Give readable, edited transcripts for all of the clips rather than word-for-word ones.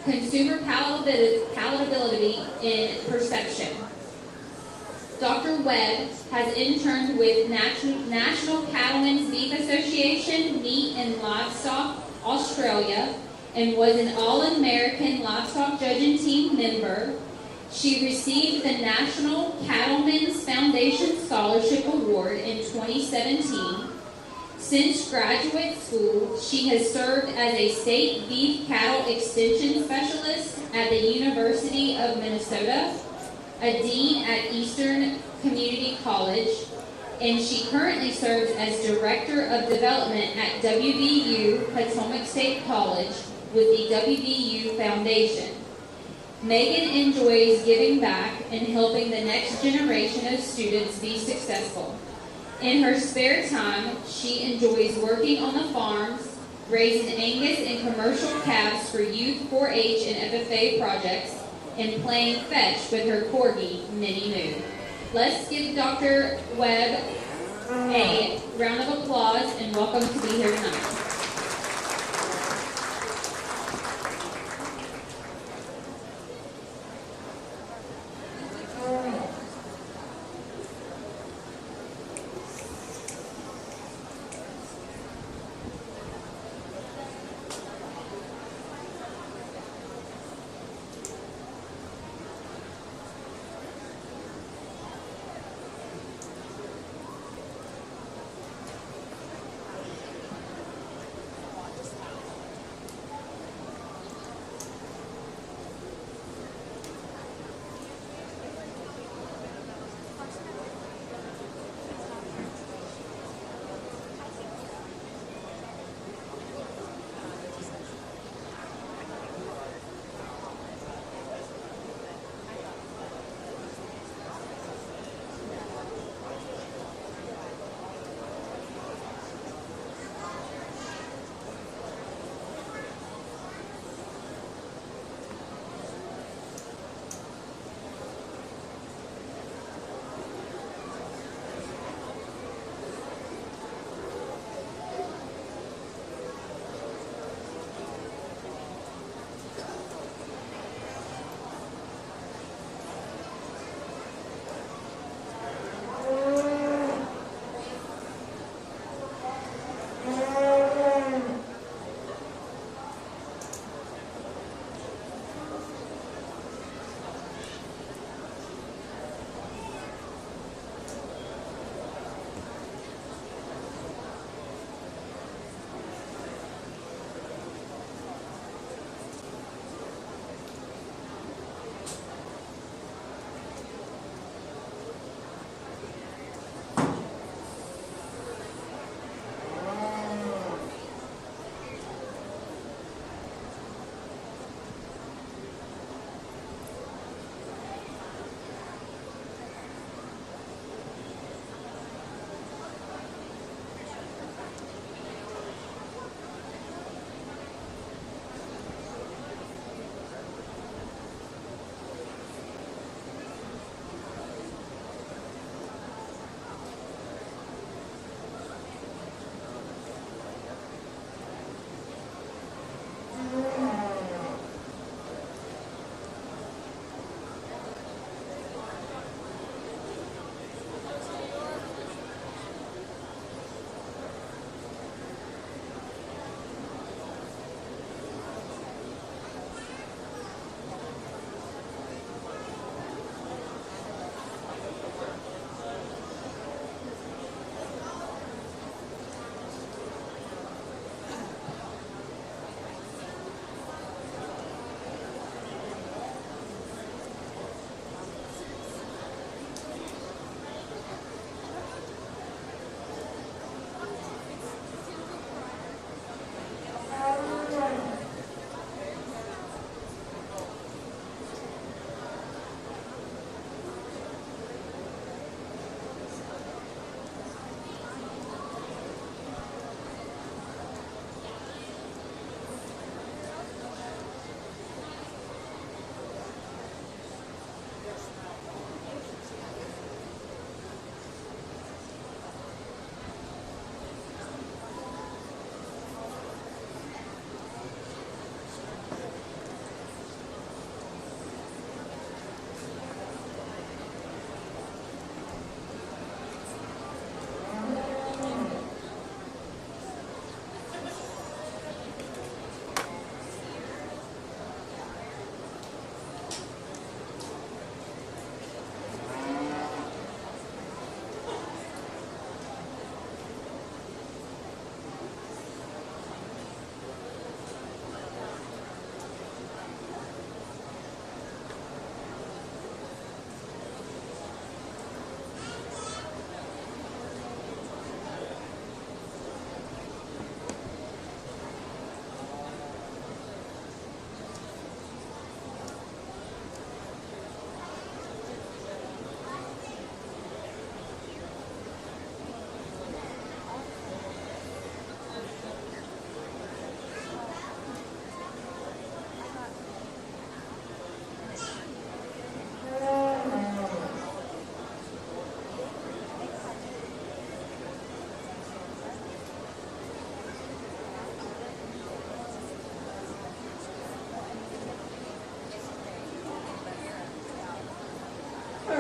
consumer palatability in perception. Dr. Webb has interned with National Cattlemen's Beef Association, Meat and Livestock Australia, and was an All-American Livestock Judging Team member. She received the National Cattlemen's Foundation Scholarship Award in 2017. Since graduate school, she has served as a state beef cattle extension specialist at the University of Minnesota, a dean at Eastern Community College, and she currently serves as Director of Development at WVU Potomac State College with the WVU Foundation. Megan enjoys giving back and helping the next generation of students be successful. In her spare time, she enjoys working on the farms, raising Angus and commercial calves for youth 4-H and FFA projects, and playing fetch with her corgi, Minnie Moo. Let's give Dr. Webb a round of applause and welcome to be here tonight.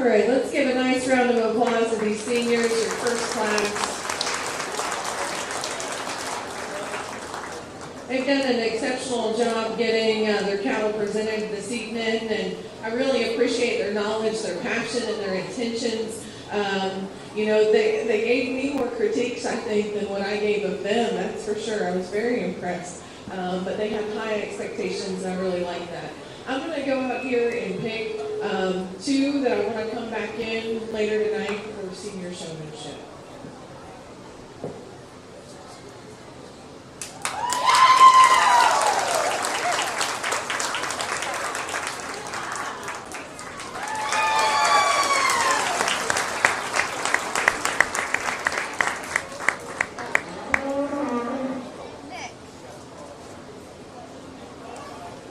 All right, let's give a nice round of applause to these seniors, your first class. They've done an exceptional job getting their cattle presented this evening, and I really appreciate their knowledge, their passion, and their intentions. You know, they gave me more critiques, I think, than what I gave of them, that's for sure. I was very impressed. But they have high expectations, and I really like that. I'm going to go out here and pick two that I want to come back in later tonight for senior showmanship.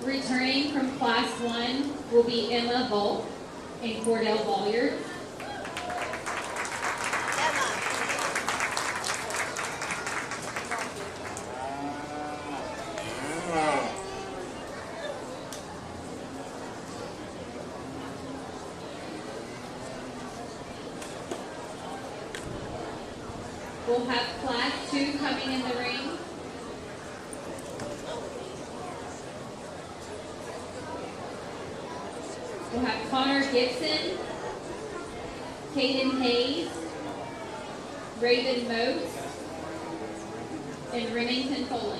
Returning from Class 1 will be Emma Volk and Cordell Bolliard. We'll have Class 2 coming in the ring. We'll have Connor Gibson, Caden Hayes, Raven Moat, and Remington Foley.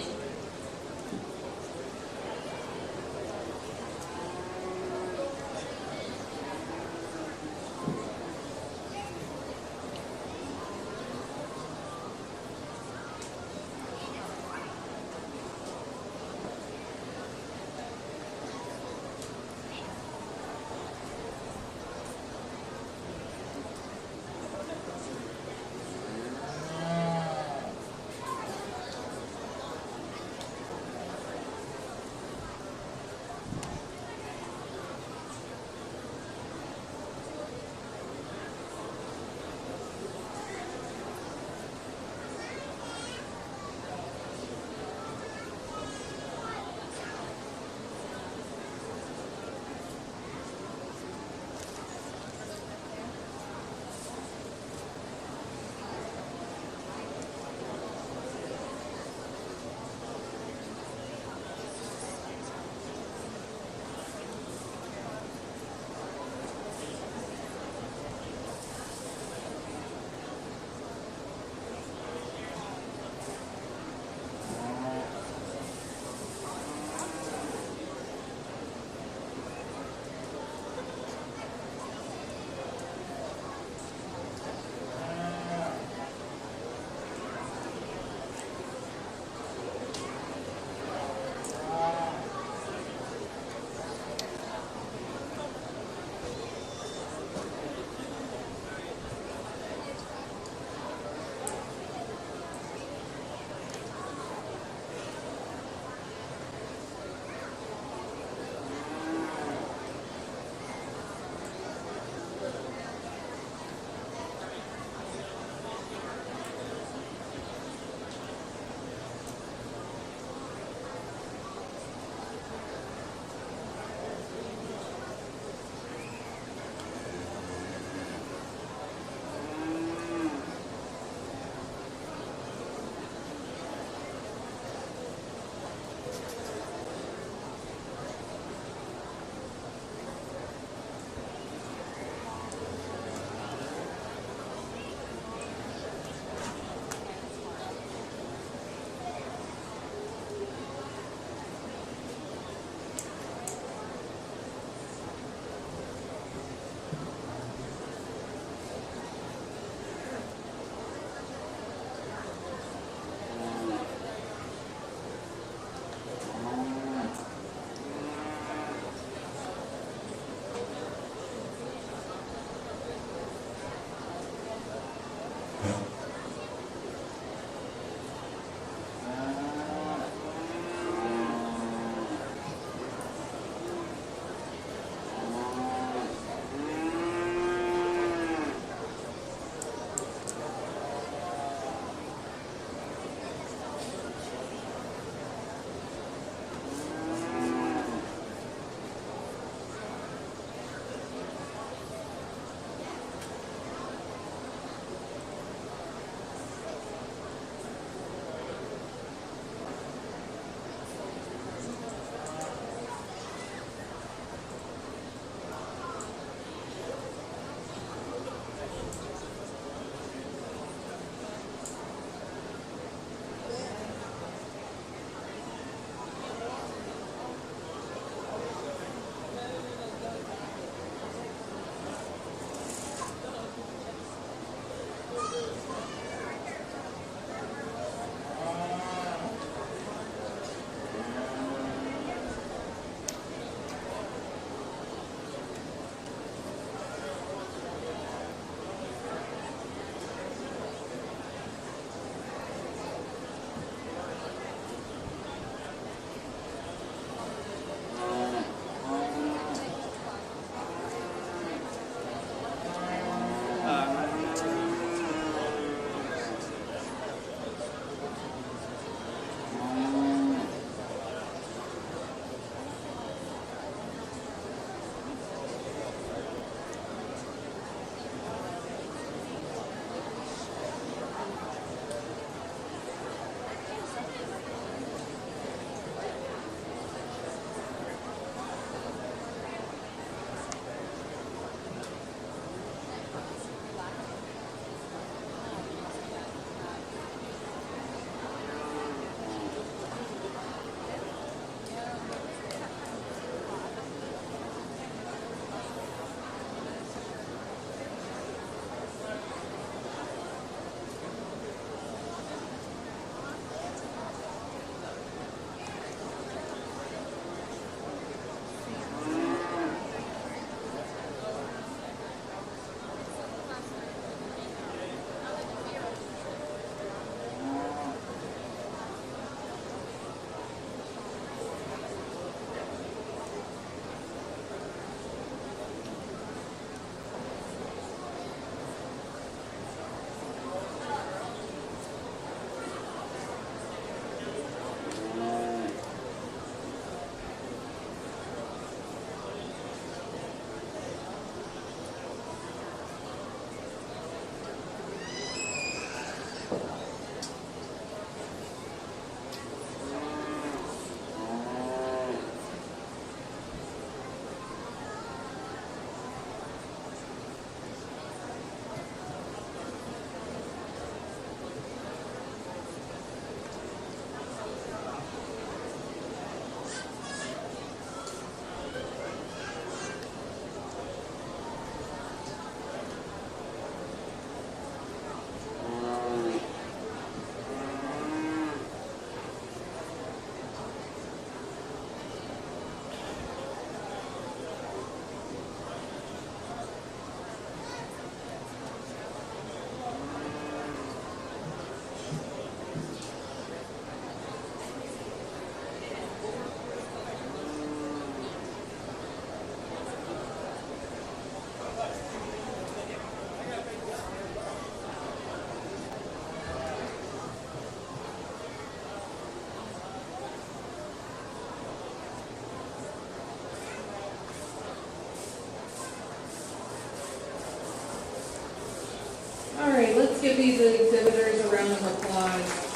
give these exhibitors a round of applause.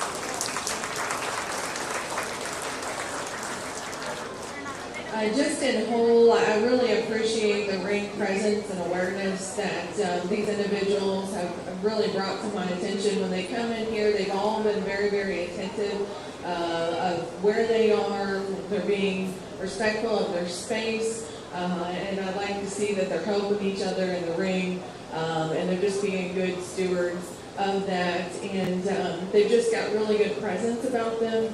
Just in whole, I really appreciate the ring presence and awareness that these individuals have really brought to my attention. When they come in here, they've all been very, very attentive of where they are. They're being respectful of their space, and I like to see that they're helping each other in the ring, and they're just being good stewards of that. And they've just got really good presence about them.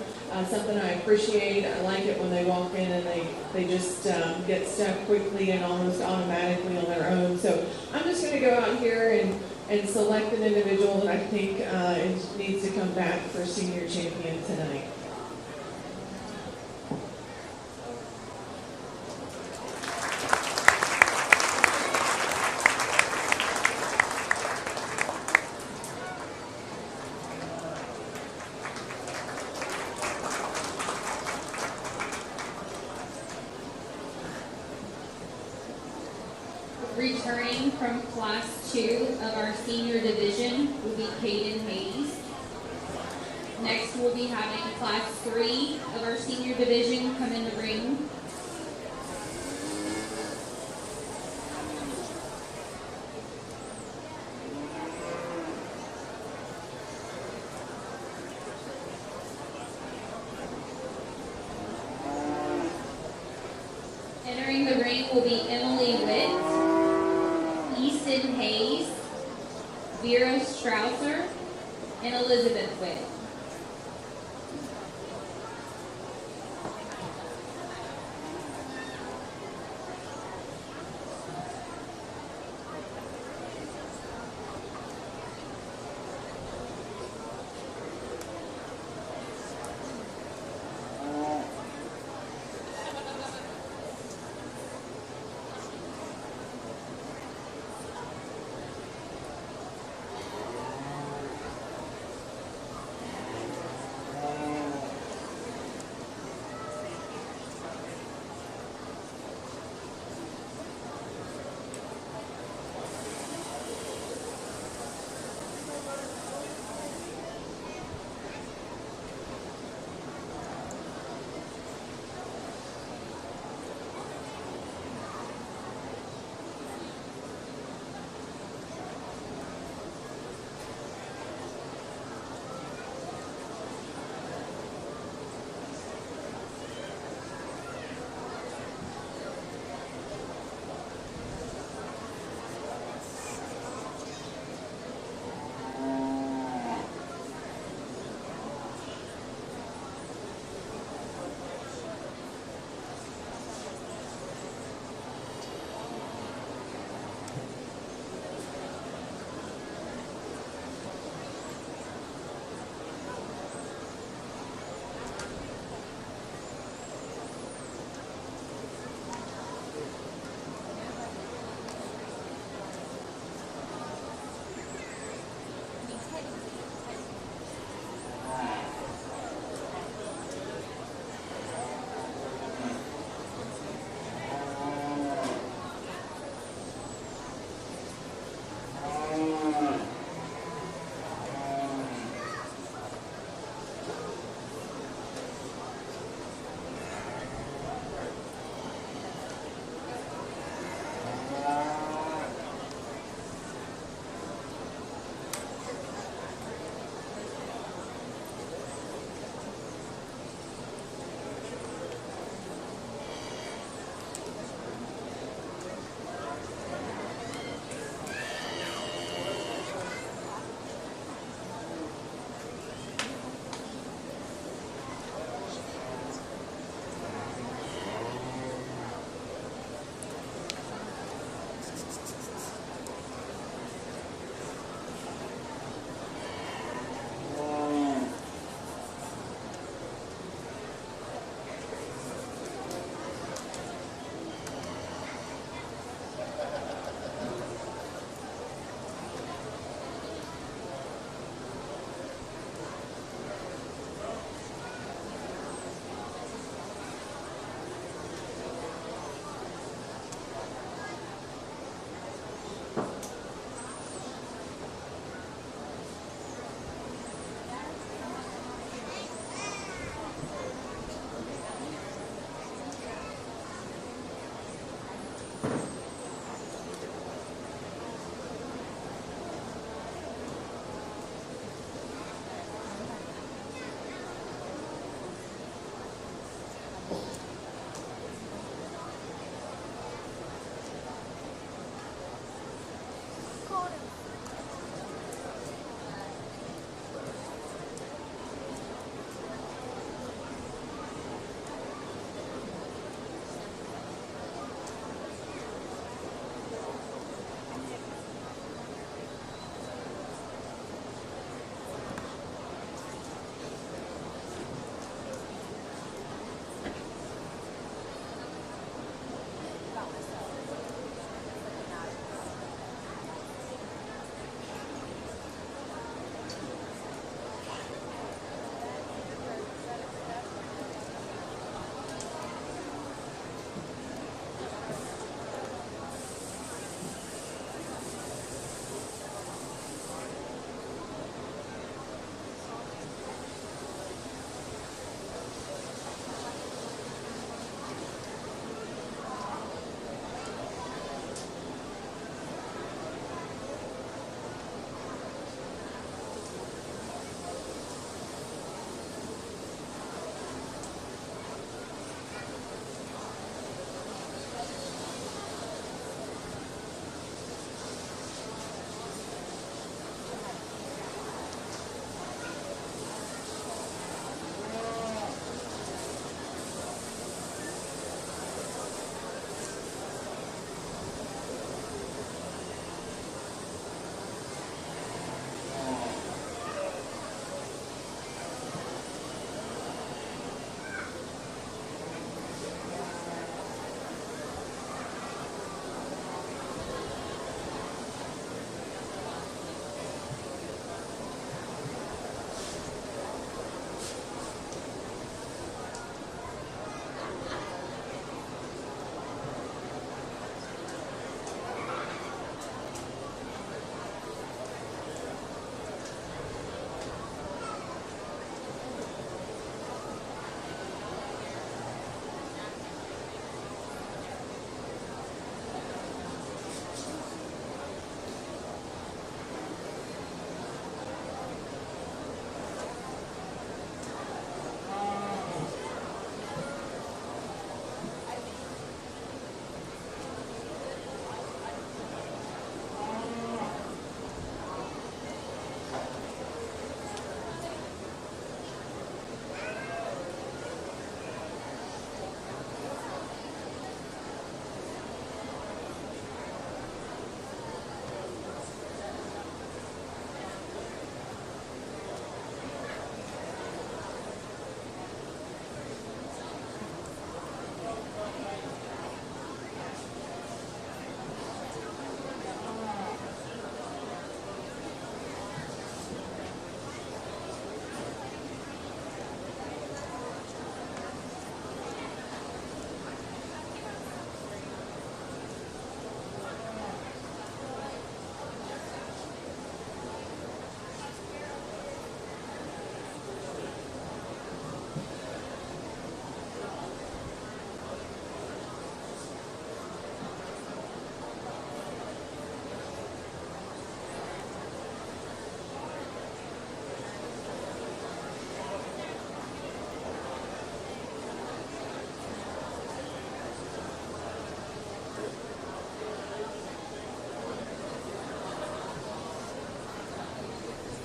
Something I appreciate. I like it when they walk in and they just get stuck quickly and almost automatically on their own. So I'm just going to go out here and select an individual that I think needs to come back for senior champion tonight. Returning from Class 2 of our senior division will be Caden Hayes. Next, we'll be having Class 3 of our senior division come in the ring. Entering the ring will be Emily Witt, Easton Hayes, Vera Strausser, and Elizabeth Witt.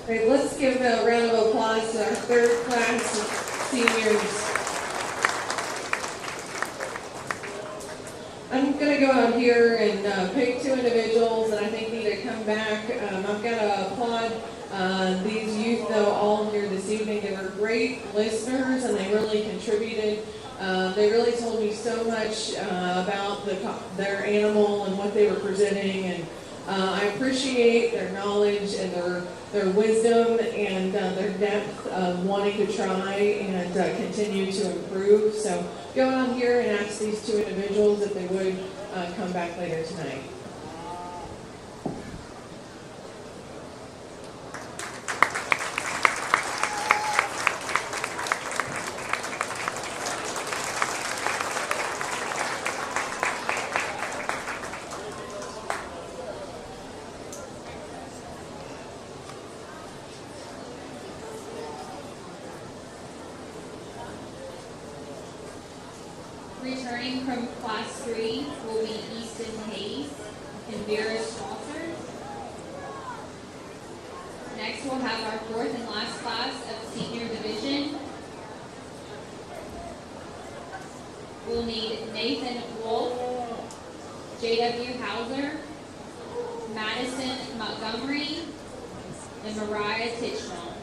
Okay, let's give a round of applause to our third class of seniors. I'm going to go out here and pick two individuals that I think need to come back. I've got to applaud these youth, though, all here this evening. They were great listeners, and they really contributed. They really told me so much about their animal and what they were presenting, and I appreciate their knowledge and their wisdom and their depth of wanting to try and continue to improve. So go on here and ask these two individuals if they would come back later tonight. Returning from class 3 will be Easton Hayes and Vera Strasser. Next we'll have our fourth and last class of senior division. We'll need Nathan Wolf, J.W. Hauser, Madison Montgomery, and Mariah Titchnell.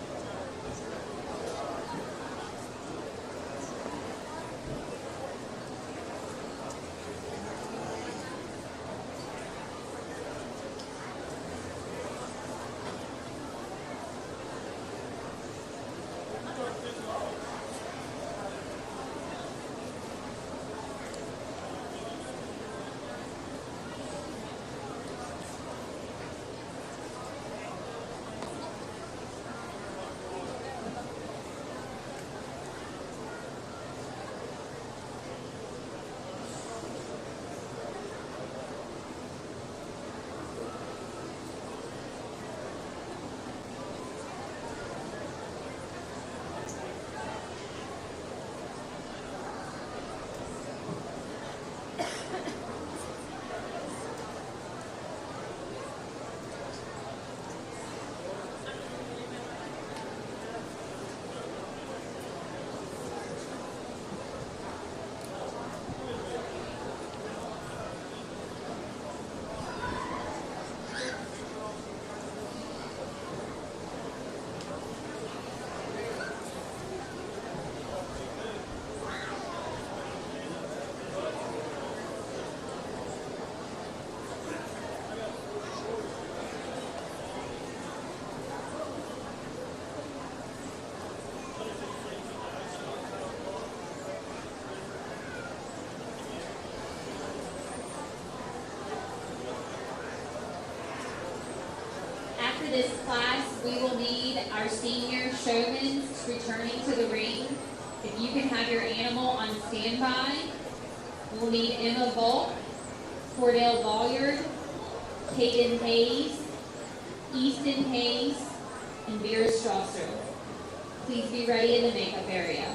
After this class, we will need our senior showmen returning to the ring. If you can have your animal on standby, we'll need Emma Volk, Cordell Bolliard, Caden Hayes, Easton Hayes, and Vera Strasser. Please be ready in the makeup area.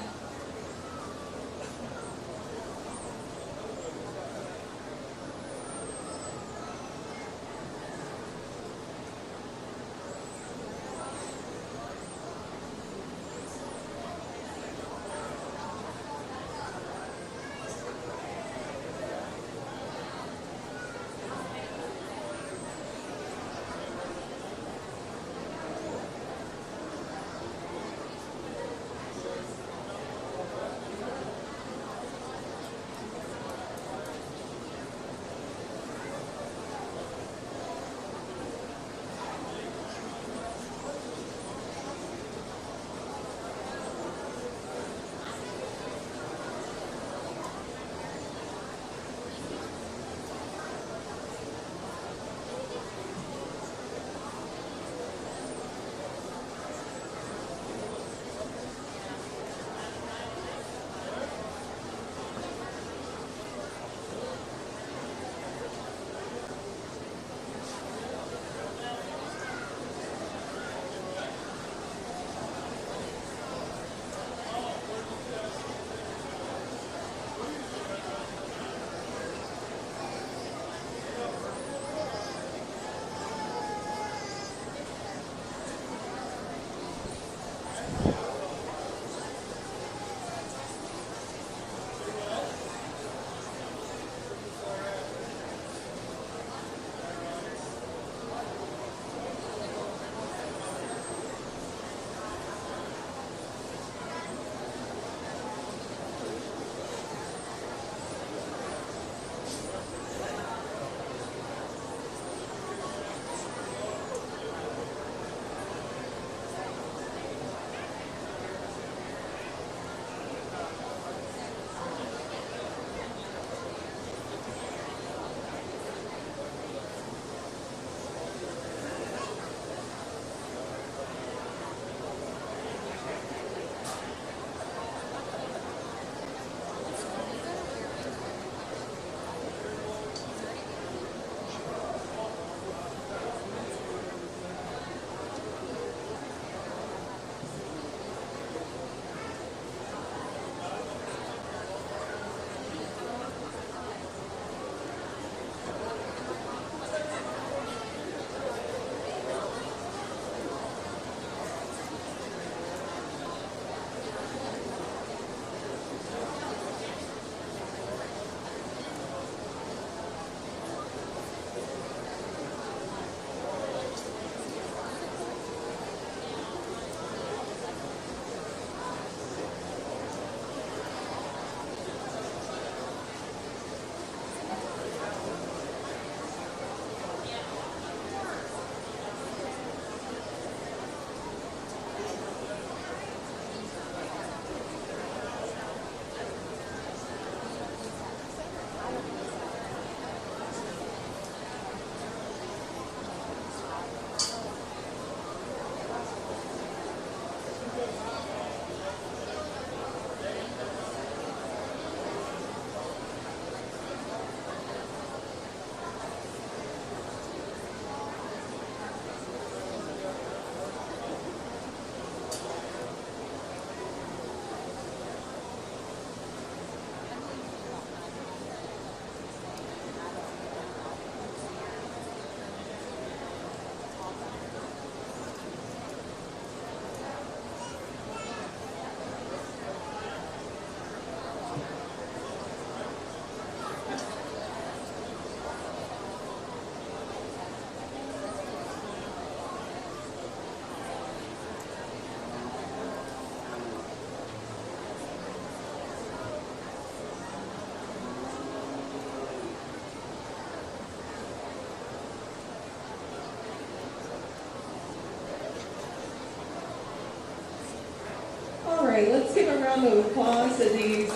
round of applause to these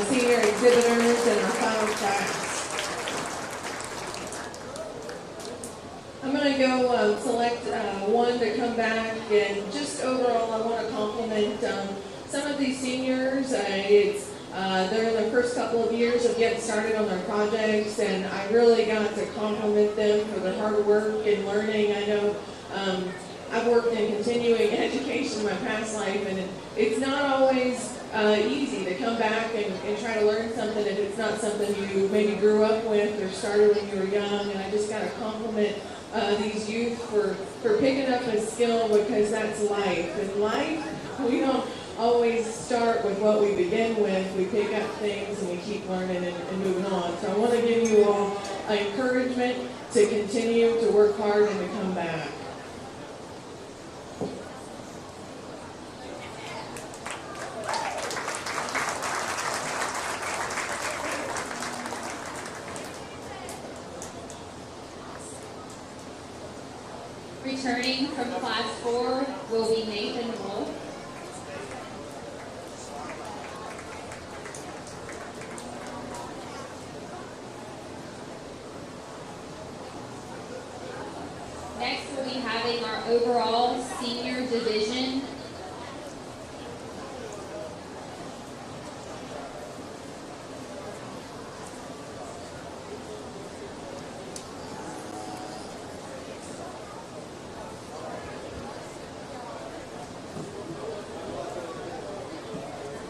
senior exhibitors in our final class. I'm going to go select one to come back, and just overall I want to compliment some of these seniors. They're in their first couple of years of getting started on their projects, and I really got to compliment them for their hard work and learning. I know I've worked in continuing education in my past life, and it's not always easy to come back and try to learn something if it's not something you maybe grew up with or started when you were young. And I just got to compliment these youth for picking up a skill, because that's life. In life, we don't always start with what we begin with. We pick up things and we keep learning and moving on. So I want to give you all encouragement to continue to work hard and to come back. Returning from class 4 will be Nathan Wolf. Next, we'll be having our overall senior division.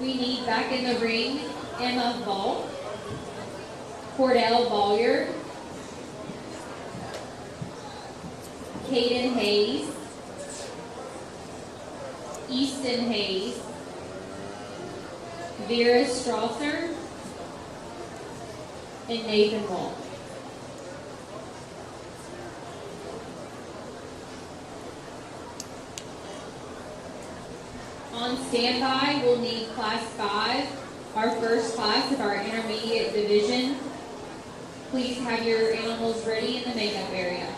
We need back in the ring Emma Volk, Cordell Bolliard, Caden Hayes, Easton Hayes, Vera Strasser, and Nathan Wolf. On standby, we'll need class 5, our first class of our intermediate division. Please have your animals ready in the makeup area.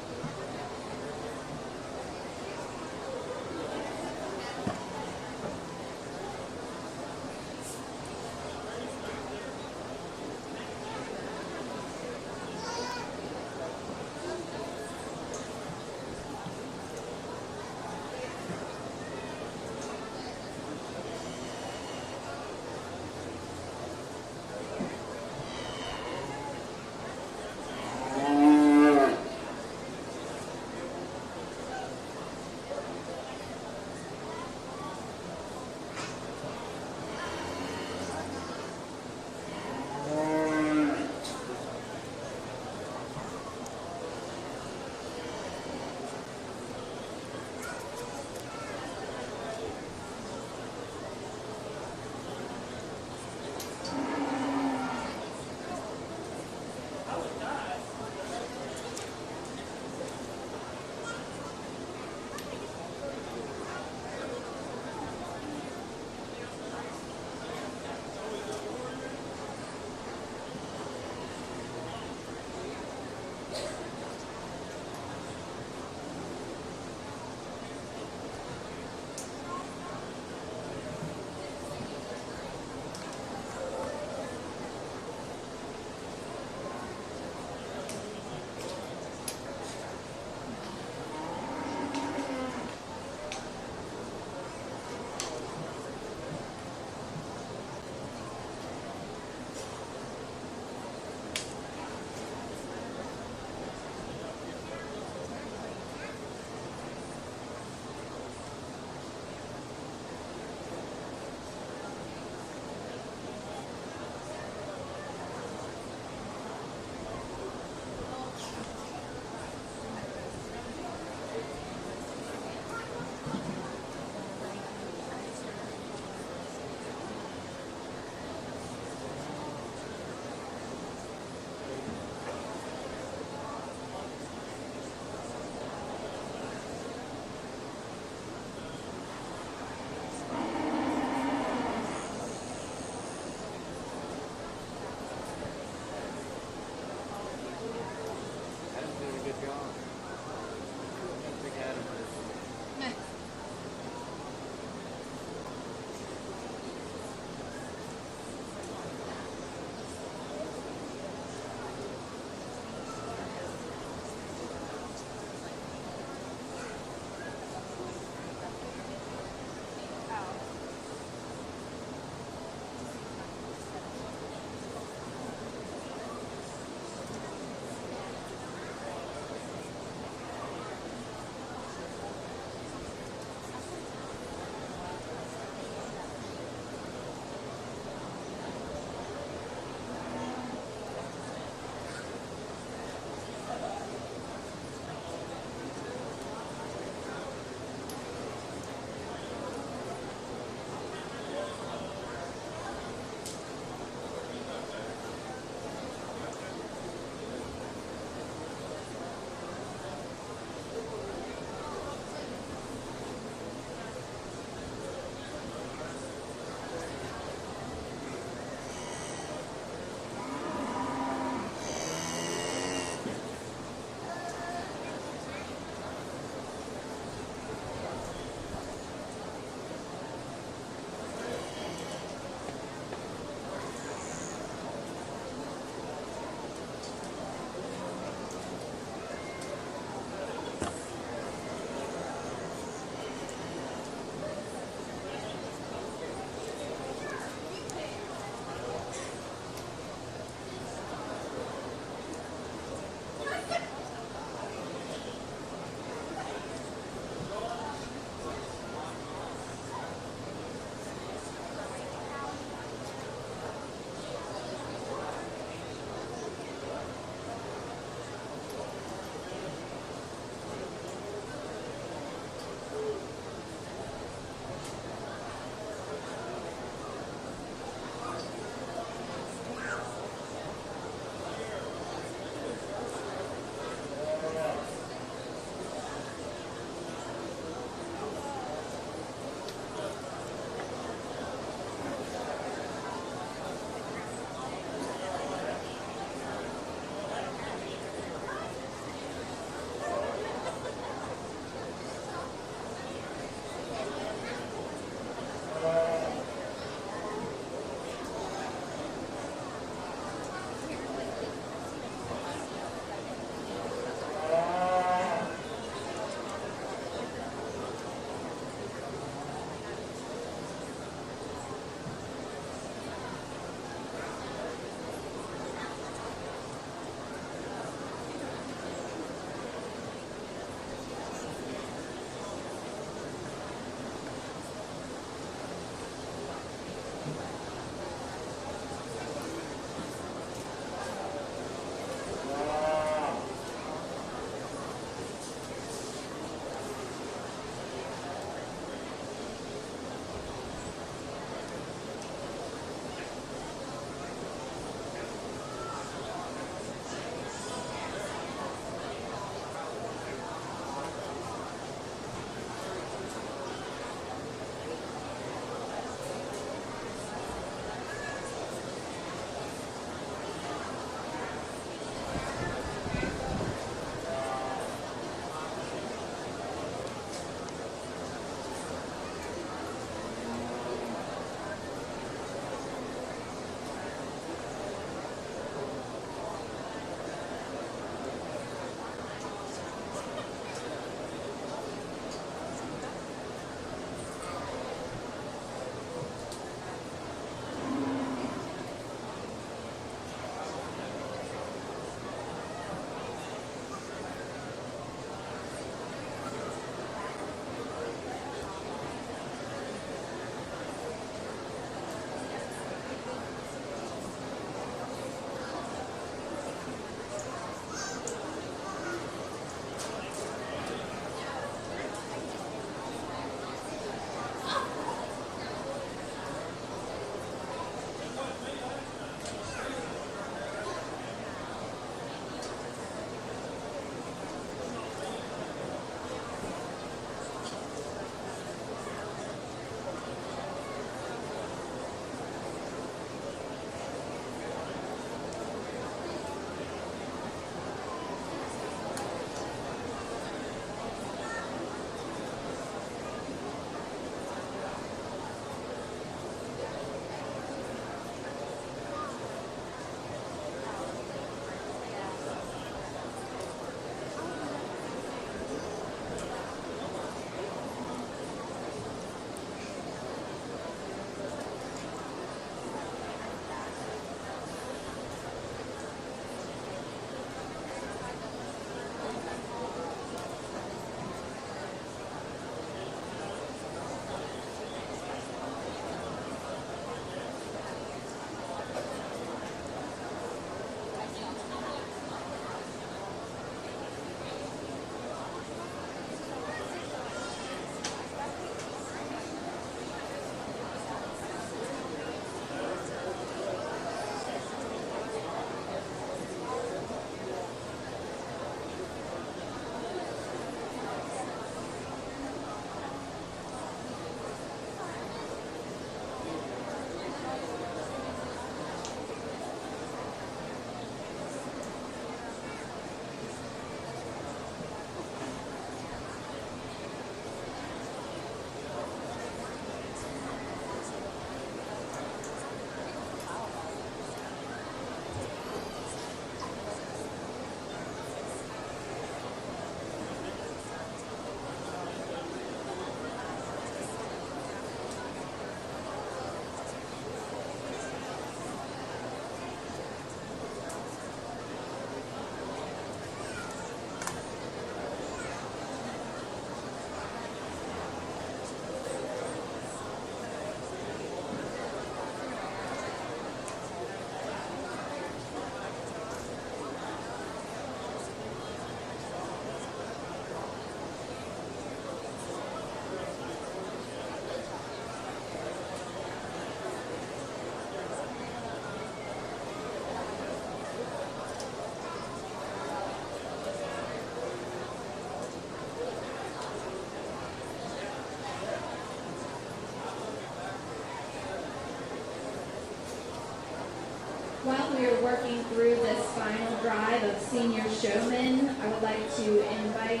are working through this final drive of senior showmen, I would like to invite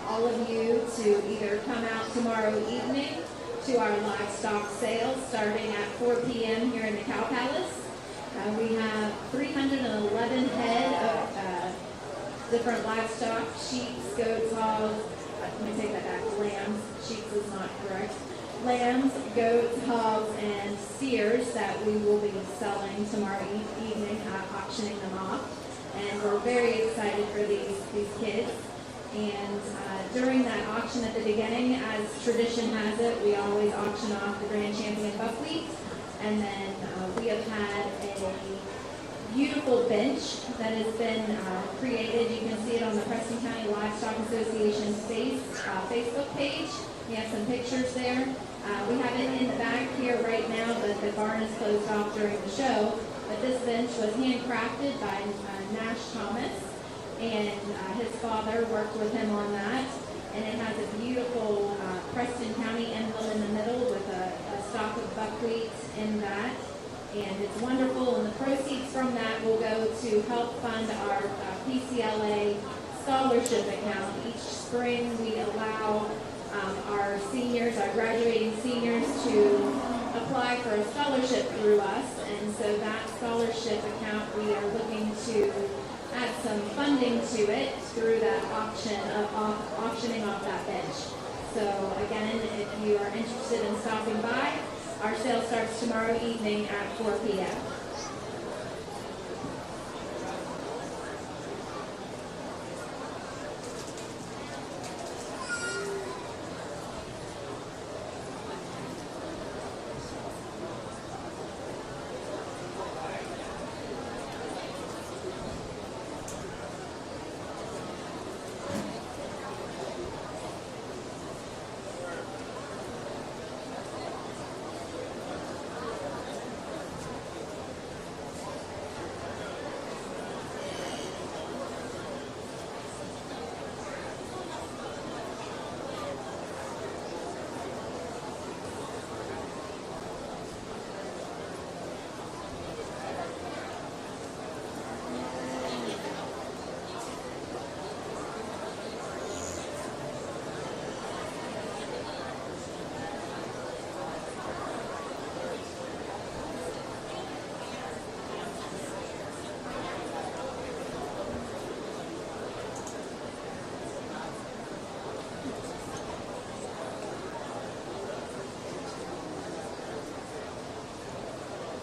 all of you to either come out tomorrow evening to our livestock sale starting at 4 p.m. here in the Cow Palace. We have 311 head of different livestock, sheep, goats, hogs. Let me take that back, lambs. Sheep is not correct. Lambs, goats, hogs, and steers that we will be selling tomorrow evening, auctioning them off. And we're very excited for these kids. And during that auction at the beginning, as tradition has it, we always auction off the grand champion Buckwheat. And then we have had a beautiful bench that has been created. You can see it on the Preston County Livestock Association Facebook page. We have some pictures there. We have it in the back here right now, but the barn is closed off during the show. But this bench was handcrafted by Nash Thomas, and his father worked with him on that. And it has a beautiful Preston County emblem in the middle with a stalk of buckwheat in that. And it's wonderful, and the proceeds from that will go to help fund our PCLA scholarship account. Each spring we allow our seniors, our graduating seniors, to apply for a scholarship through us. And so that scholarship account, we are looking to add some funding to it through that auctioning off that bench. So again, if you are interested in stopping by, our sale starts tomorrow evening at 4 p.m.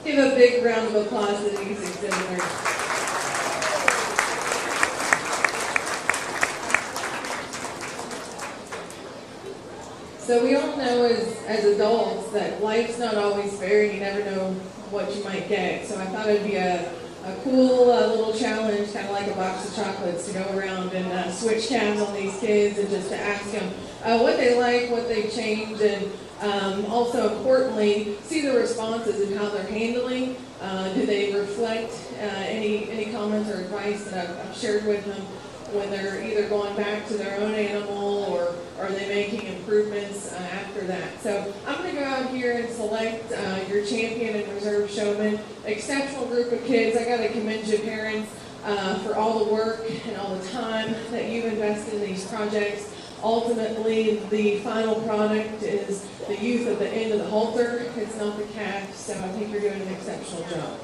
Give a big round of applause to these exhibitors. So we all know as adults that life's not always fair. You never know what you might get. So I thought it'd be a cool little challenge, kind of like a box of chocolates, to go around and switch cabs on these kids and just to ask them what they like, what they change, and also importantly, see the responses and how they're handling. Do they reflect any comments or advice that I've shared with them when they're either going back to their own animal, or are they making improvements after that? So I'm going to go out here and select your champion and reserve showman. Exceptional group of kids. I got to commend you, parents, for all the work and all the time that you've invested in these projects. Ultimately, the final product is the youth at the end of the halter. It's not the calf, so I think you're doing an exceptional job.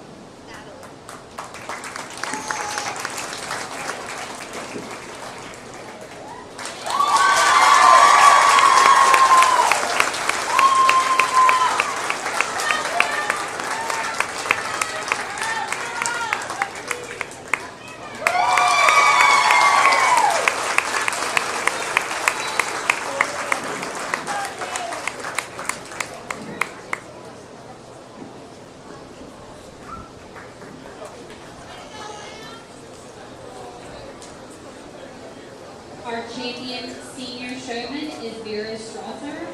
Our champion senior showman is Vera Strasser,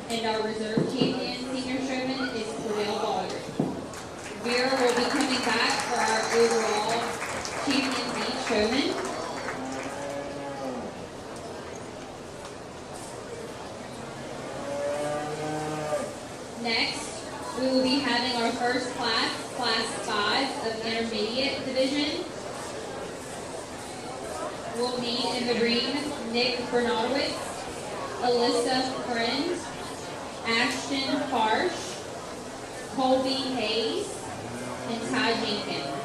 and our reserve champion senior showman is Cordell Ballard. Vera will be coming back for our overall champion beach showman. Next, We will be having our first class, Class 5 of Intermediate Division. We'll meet in the ring Nick Bernardowitz, Alyssa Friend, Ashton Harsh, Colby Hayes, and Ty Jenkins.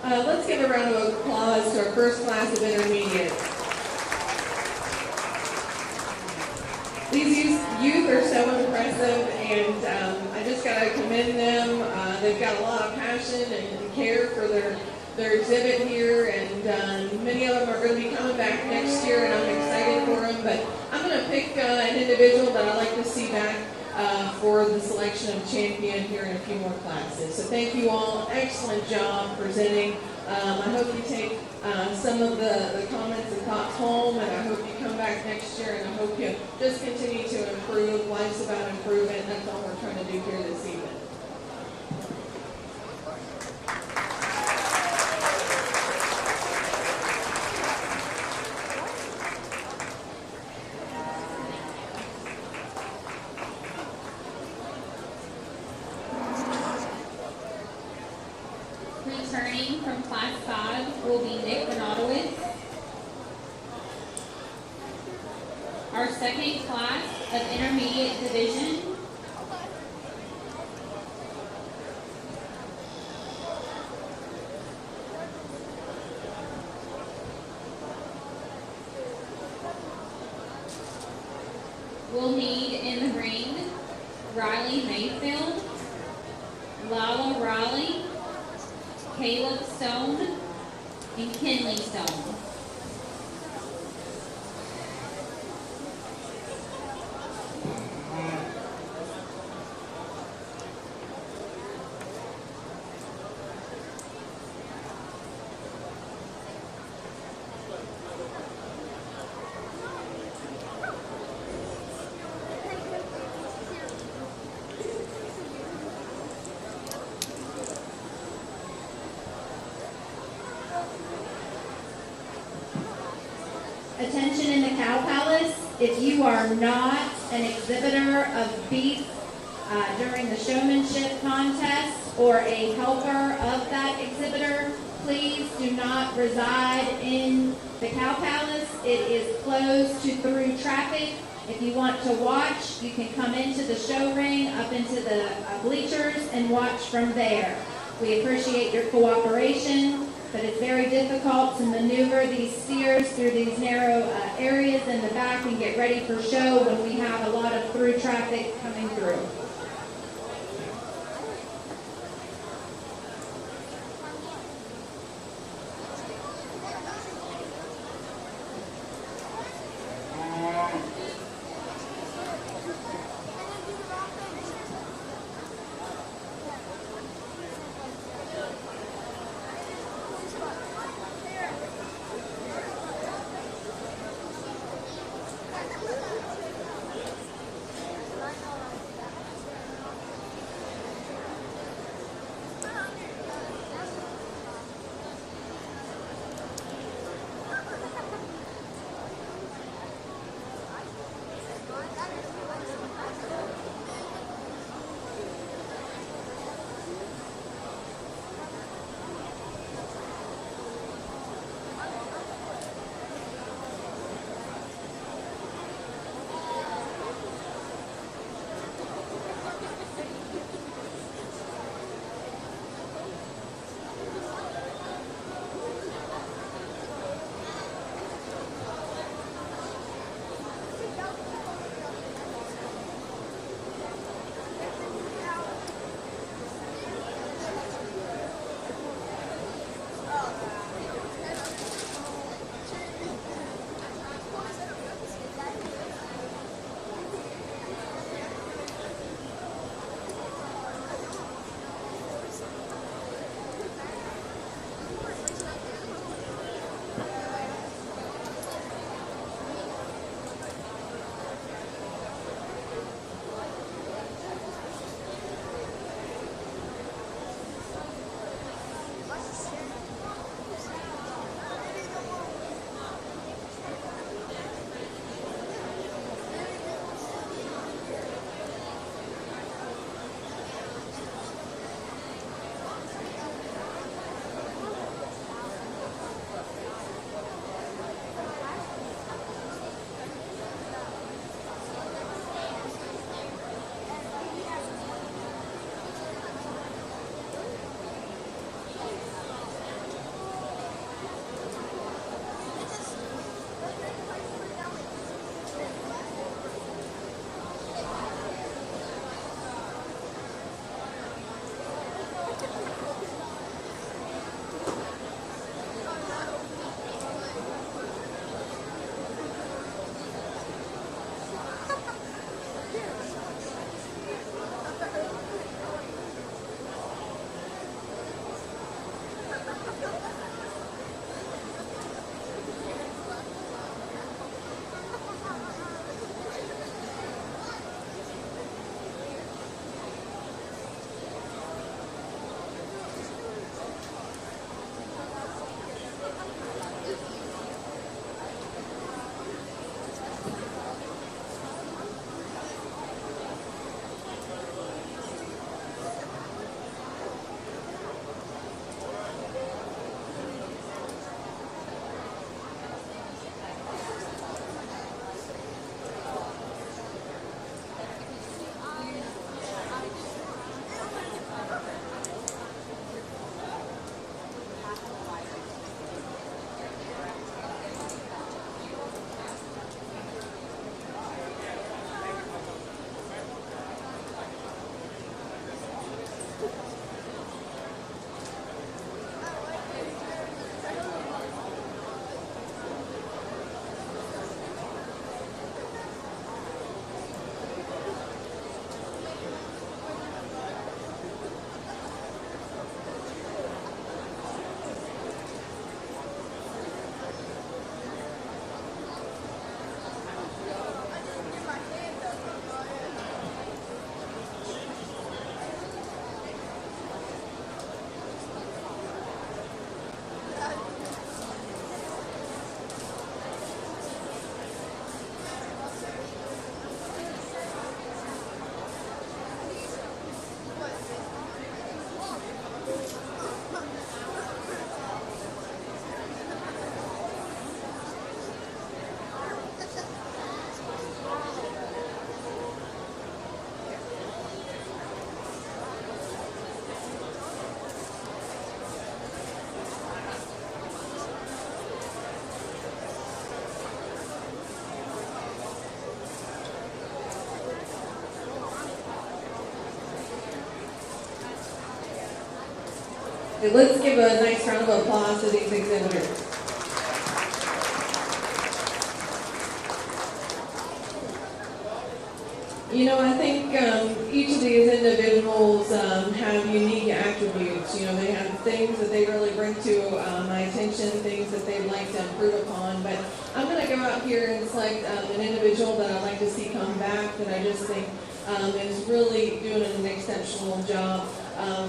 Let's give a round of applause to our first class of intermediate. These youth are so impressive, and I just got to commend them. They've got a lot of passion and care for their exhibit here, and many of them are going to be coming back next year, and I'm excited for them. But I'm going to pick an individual that I'd like to see back for the selection of champion here in a few more classes. So thank you all. Excellent job presenting. I hope you take some of the comments and thoughts home, and I hope you come back next year, and I hope you just continue to improve. Life's about improvement. That's all we're trying to do here this evening. Returning from Class 5 will be Nick Renatowitz. Our second class of intermediate division will need in the ring Riley Mayfield, Lala Riley, Caleb Stone, and Kinley Stone. Attention in the Cow Palace, if you are not an exhibitor of beef during the showmanship contest or a helper of that exhibitor, please do not reside in the Cow Palace. It is closed to through traffic. If you want to watch, you can come into the show ring, up into the bleachers, and watch from there. We appreciate your cooperation, but it's very difficult to maneuver these steers through these narrow areas in the back and get ready for show when we have a lot of through traffic coming through. Okay, let's give a nice round of applause to these exhibitors. You know, I think each of these individuals have unique attributes. You know, they have things that they really bring to my attention, things that they'd like to improve upon. But I'm going to go out here and select an individual that I'd like to see come back, that I just think is really doing an exceptional job.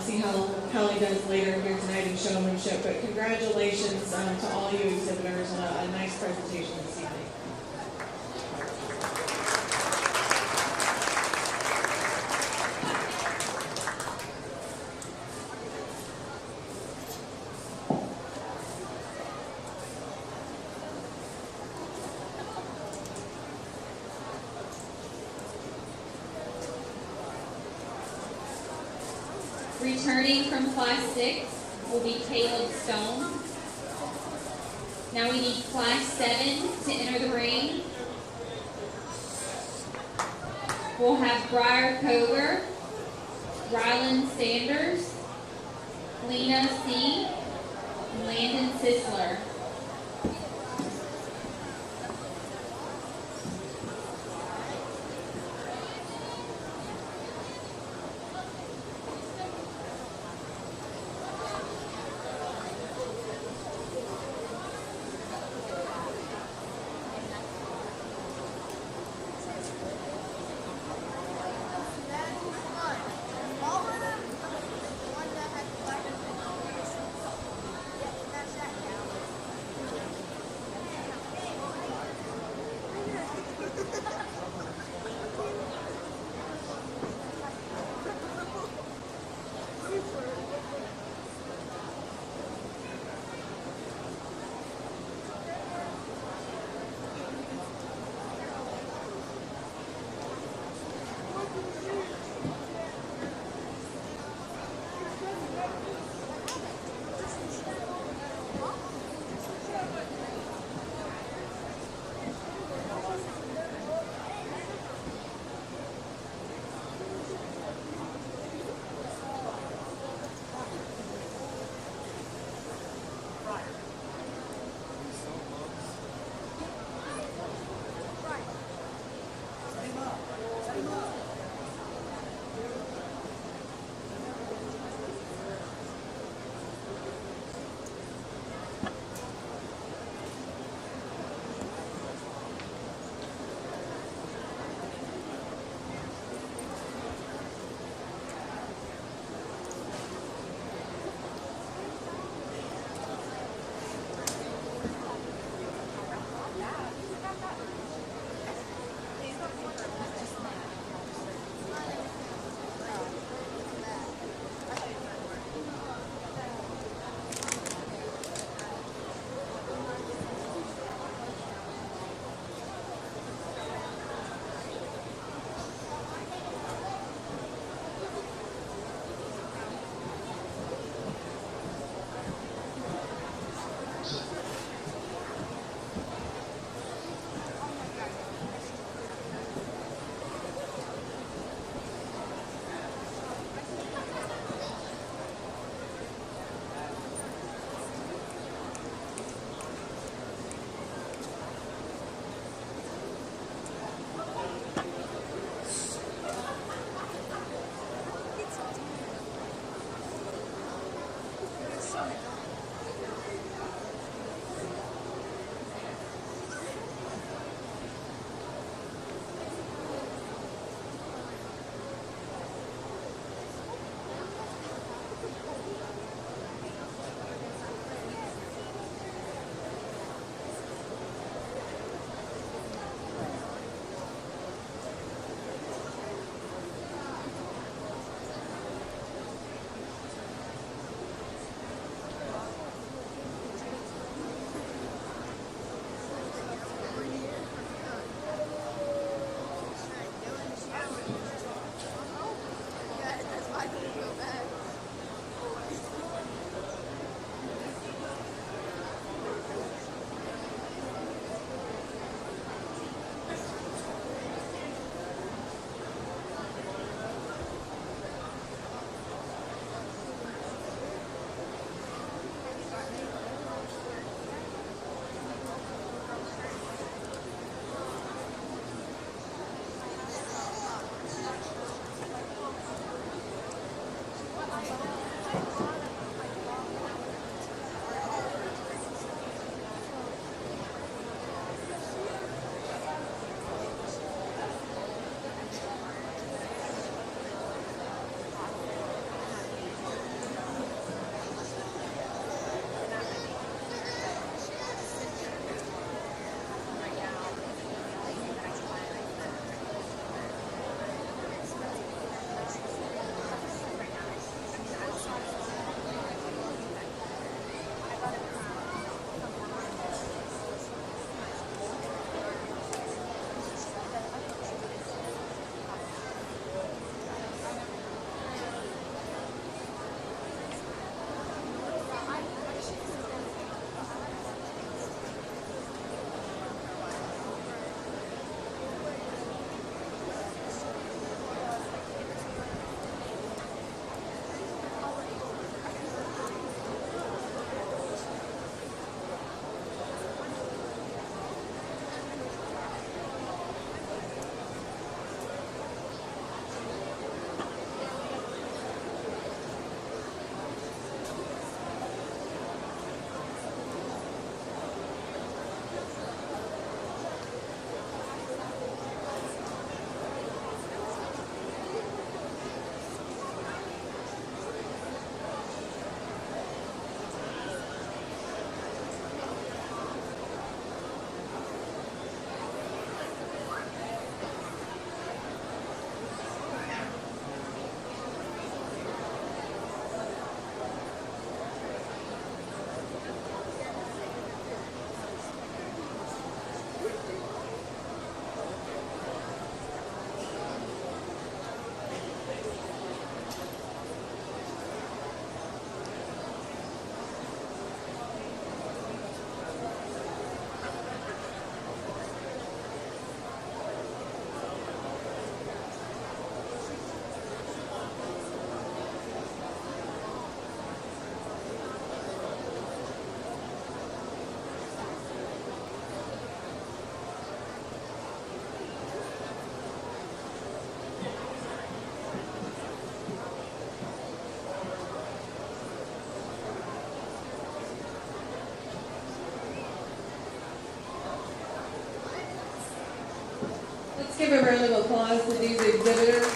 See how he does later here tonight in showmanship. But congratulations to all you exhibitors on a nice presentation this evening. Returning from Class 6 will be Caleb Stone. Now we need Class 7 to enter the ring. We'll have Briar Koger, Rylan Sanders, Lena C., and Landon Sisler. give a round of applause to these exhibitors.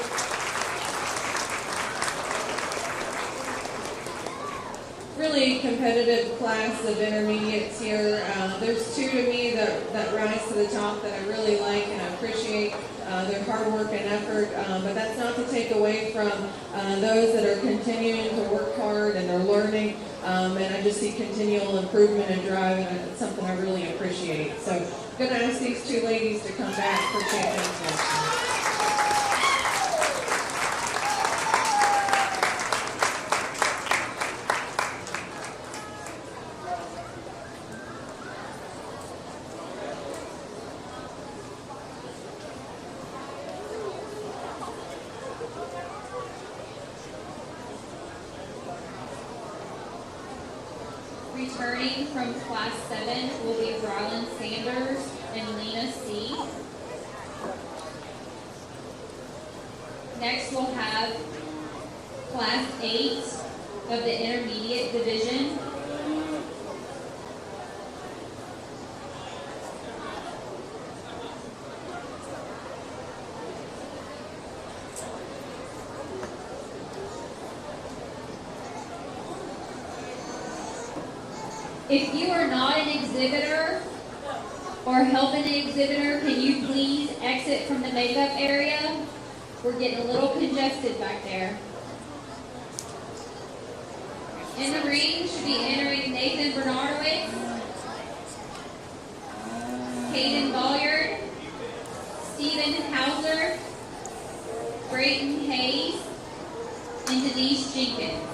Really competitive class of intermediates here. There's two to me that rise to the top that I really like and I appreciate their hard work and effort, but that's not to take away from those that are continuing to work hard and they're learning, and I just see continual improvement and drive, and it's something I really appreciate. So I'm going to ask these two ladies to come back for champions. Returning from Class 7 will be Rylan Sanders and Lena C. Next we'll have Class 8 of the Intermediate Division. If you are not an exhibitor or helping an exhibitor, can you please exit from the makeup area? We're getting a little congested back there. In the ring should be entering Nathan Bernardowitz, Caden Bolliard, Stephen Hauser, Brayton Hayes, and Denise Jenkins.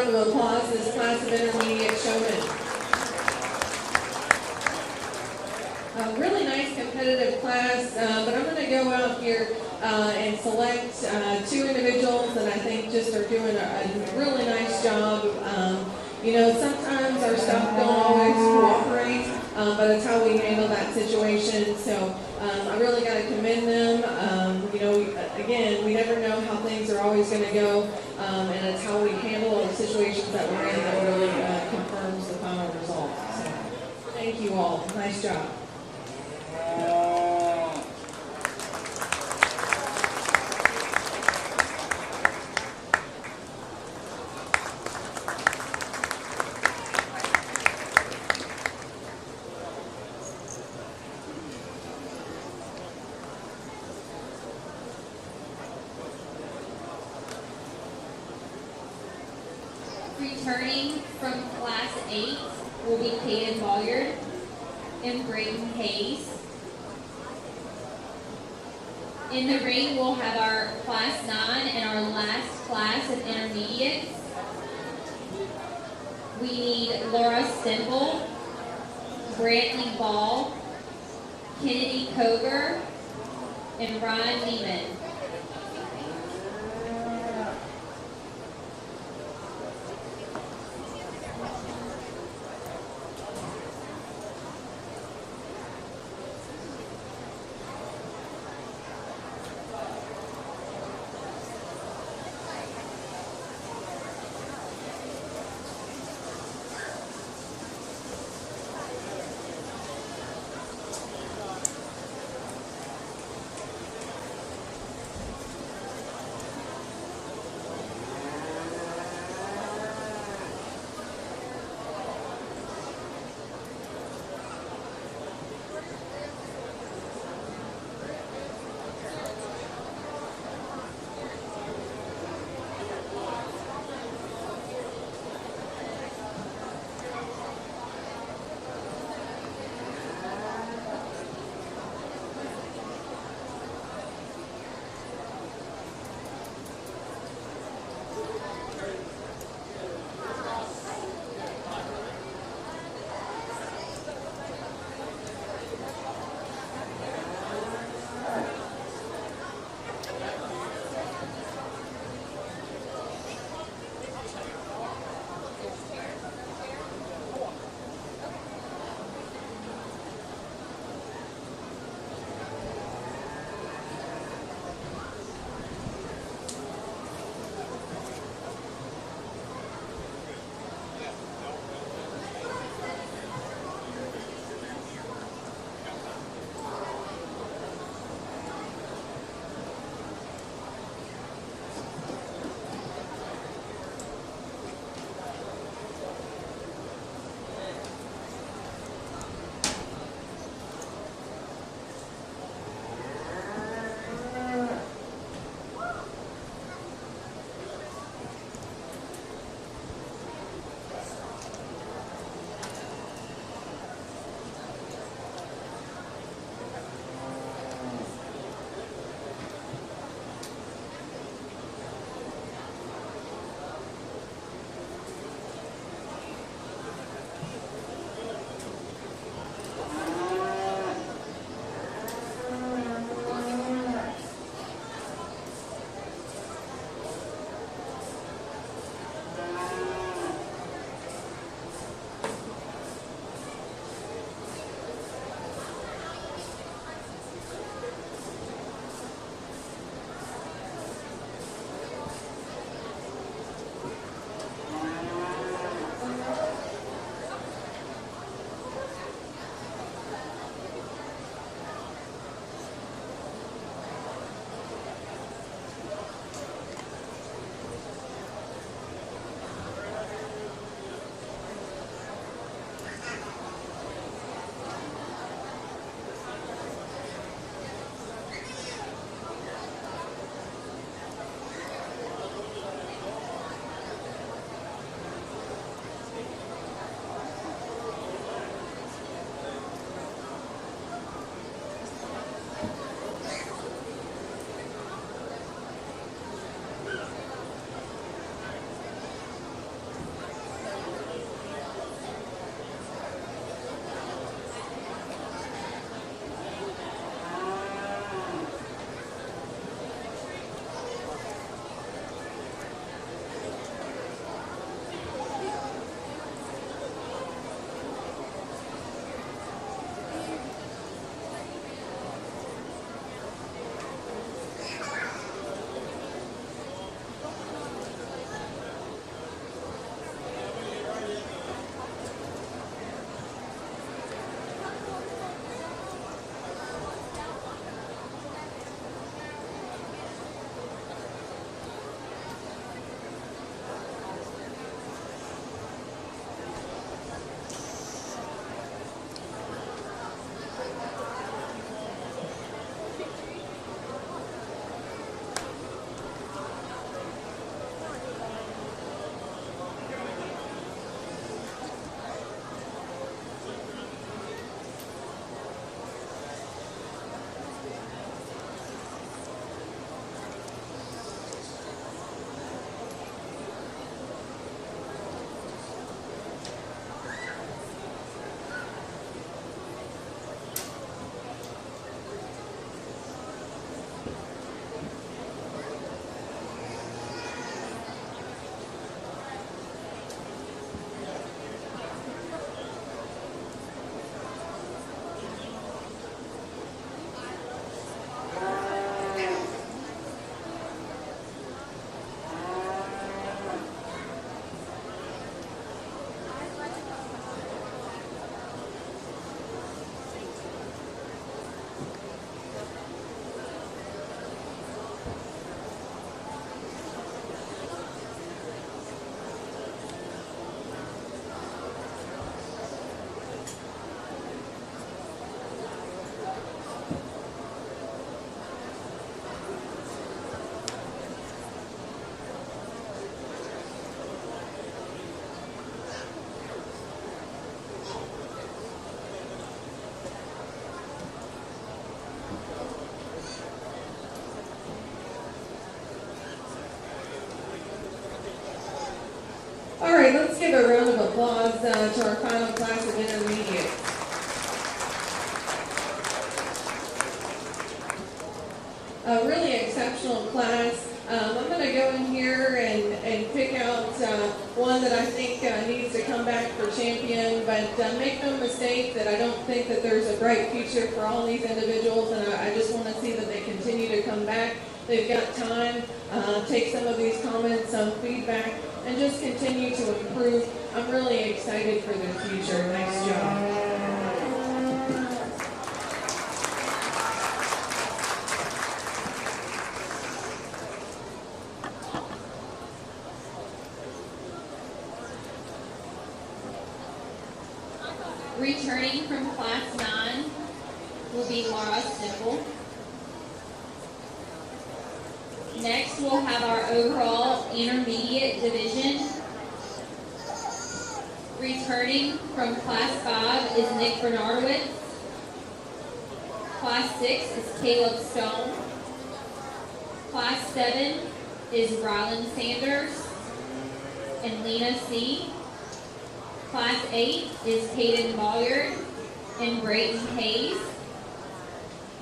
round of applause this class of intermediate showmen. A really nice competitive class, but I'm going to go out here and select two individuals that I think just are doing a really nice job. You know, sometimes our stuff don't always cooperate, but it's how we handle that situation. So I really got to commend them. You know, again, we never know how things are always going to go, and it's how we handle the situations that we're in that really confirms the final result. So thank you all. Nice job. Returning from Class 8 will be Caden Bolliard and Brayden Hayes. In the ring, we'll have our Class 9 and our last class of intermediates. We need Laura Stemple, Brantley Ball, Kennedy Koger, and Ryan Neiman. right, let's give a round of applause to our final class of intermediate. A really exceptional class. I'm going to go in here and pick out one that I think needs to come back for champion, but make no mistake that I don't think that there's a bright future for all these individuals, and I just want to see that they continue to come back. They've got time, take some of these comments, some feedback, and just continue to improve. I'm really excited for their future. Nice job. Returning from class 9 will be Laura Simple. Next, we'll have our overall intermediate division. Returning from class 5 is Nick Bernardowitz. Class 6 is Caleb Stone. Class 7 is Rylan Sanders and Lena C. Class 8 is Hayden Bolyard and Brayton Hayes.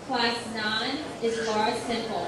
Class 9 is Laura Simple.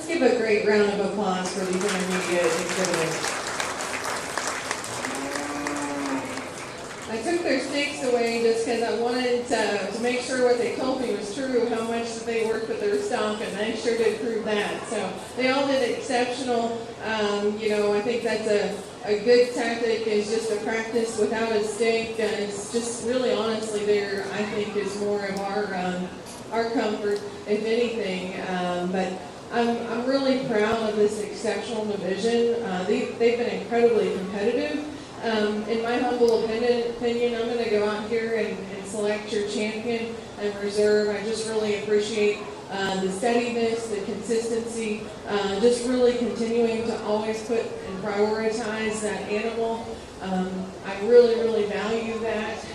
Let's give a great round of applause for these intermediate exhibitors. I took their stakes away just because I wanted to make sure what they told me was true, how much that they worked with their stock, and they sure did prove that. So they all did exceptional. I think that's a good tactic, is just to practice without a stake. It's just really, honestly, there, I think, is more of our comfort, if anything. But I'm really proud of this exceptional division. They've been incredibly competitive. In my humble opinion, I'm going to go out here and select your champion and reserve. I just really appreciate the steadiness, the consistency, just really continuing to always put and prioritize that animal. I really, really value that.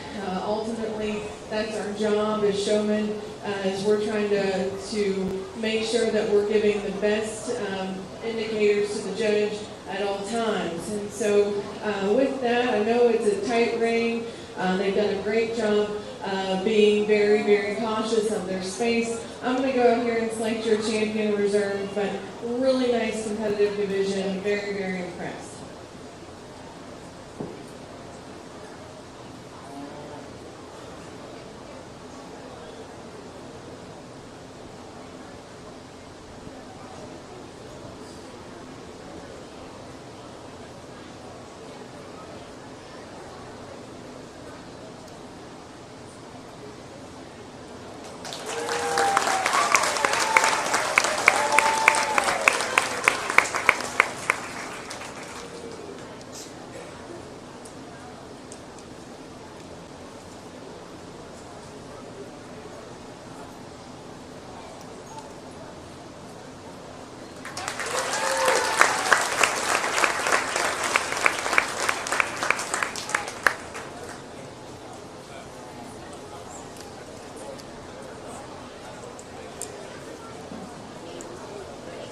Ultimately, that's our job as showmen, as we're trying to make sure that we're giving the best indicators to the judge at all times. And so with that, I know it's a tight ring. They've done a great job being very, very cautious of their space. I'm going to go out here and select your champion reserve, but really nice competitive division. Very, very impressed.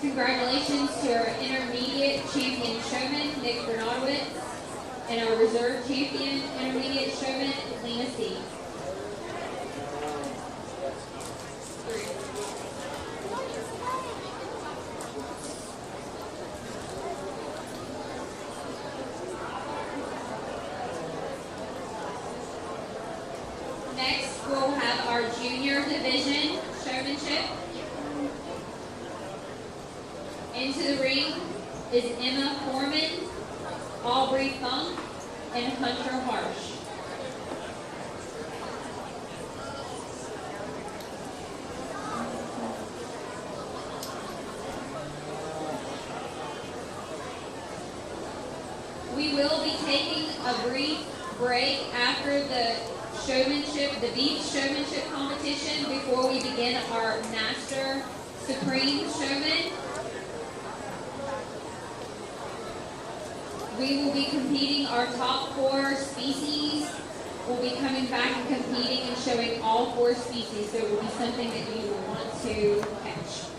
Congratulations to our intermediate champion showman, Nick Bernardowitz, and our reserve champion intermediate showman, Lena C. Next, we'll have our junior division showmanship. Into the ring is Emma Foreman, Aubrey Funk, and Hunter Harsh. We will be taking a brief break after the showmanship, the beef showmanship competition, before we begin our Master Supreme Showman. We will be competing our top 4 species. We'll be coming back and competing and showing all 4 species, so it will be something that you will want to catch.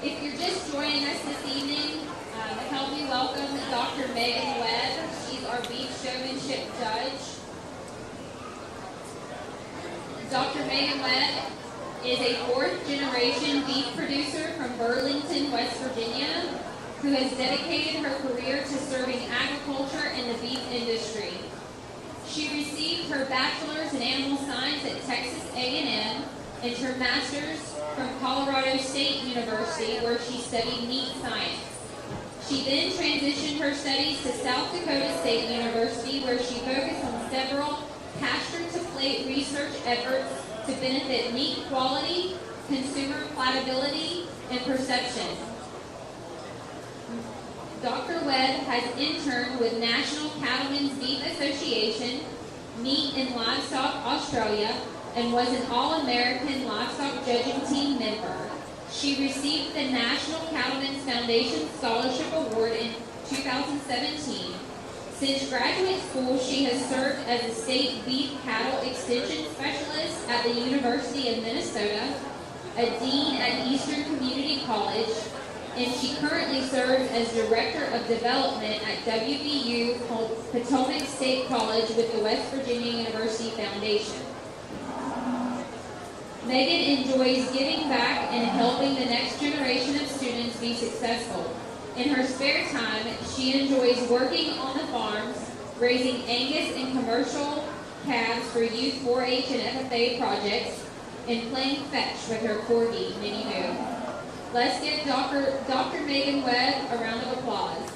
If you're just joining us this evening, help me welcome Dr. Megan Webb. She's our beef showmanship judge. Dr. Megan Webb is a 4th-generation beef producer from Burlington, West Virginia, who has dedicated her career to serving agriculture and the beef industry. She received her bachelor's in animal science at Texas A&M and her master's from Colorado State University, where she studied meat science. She then transitioned her studies to South Dakota State University, where she focused on several pasture-to-plate research efforts to benefit meat quality, consumer palatability, and perception. Dr. Webb has interned with National Cattlemen's Beef Association, Meat and Livestock Australia, and was an All-American Livestock Judging Team member. She received the National Cattlemen's Foundation Scholarship Award in 2017. Since graduate school, she has served as a state beef cattle extension specialist at the University of Minnesota, a dean at Eastern Community College, and she currently serves as Director of Development at WVU Potomac State College with the West Virginia University Foundation. Megan enjoys giving back and helping the next generation of students be successful. In her spare time, she enjoys working on the farms, raising Angus and commercial calves for youth 4-H and FFA projects, and playing fetch with her corgi, Minnie Moo. Let's give Dr. Megan Webb a round of applause.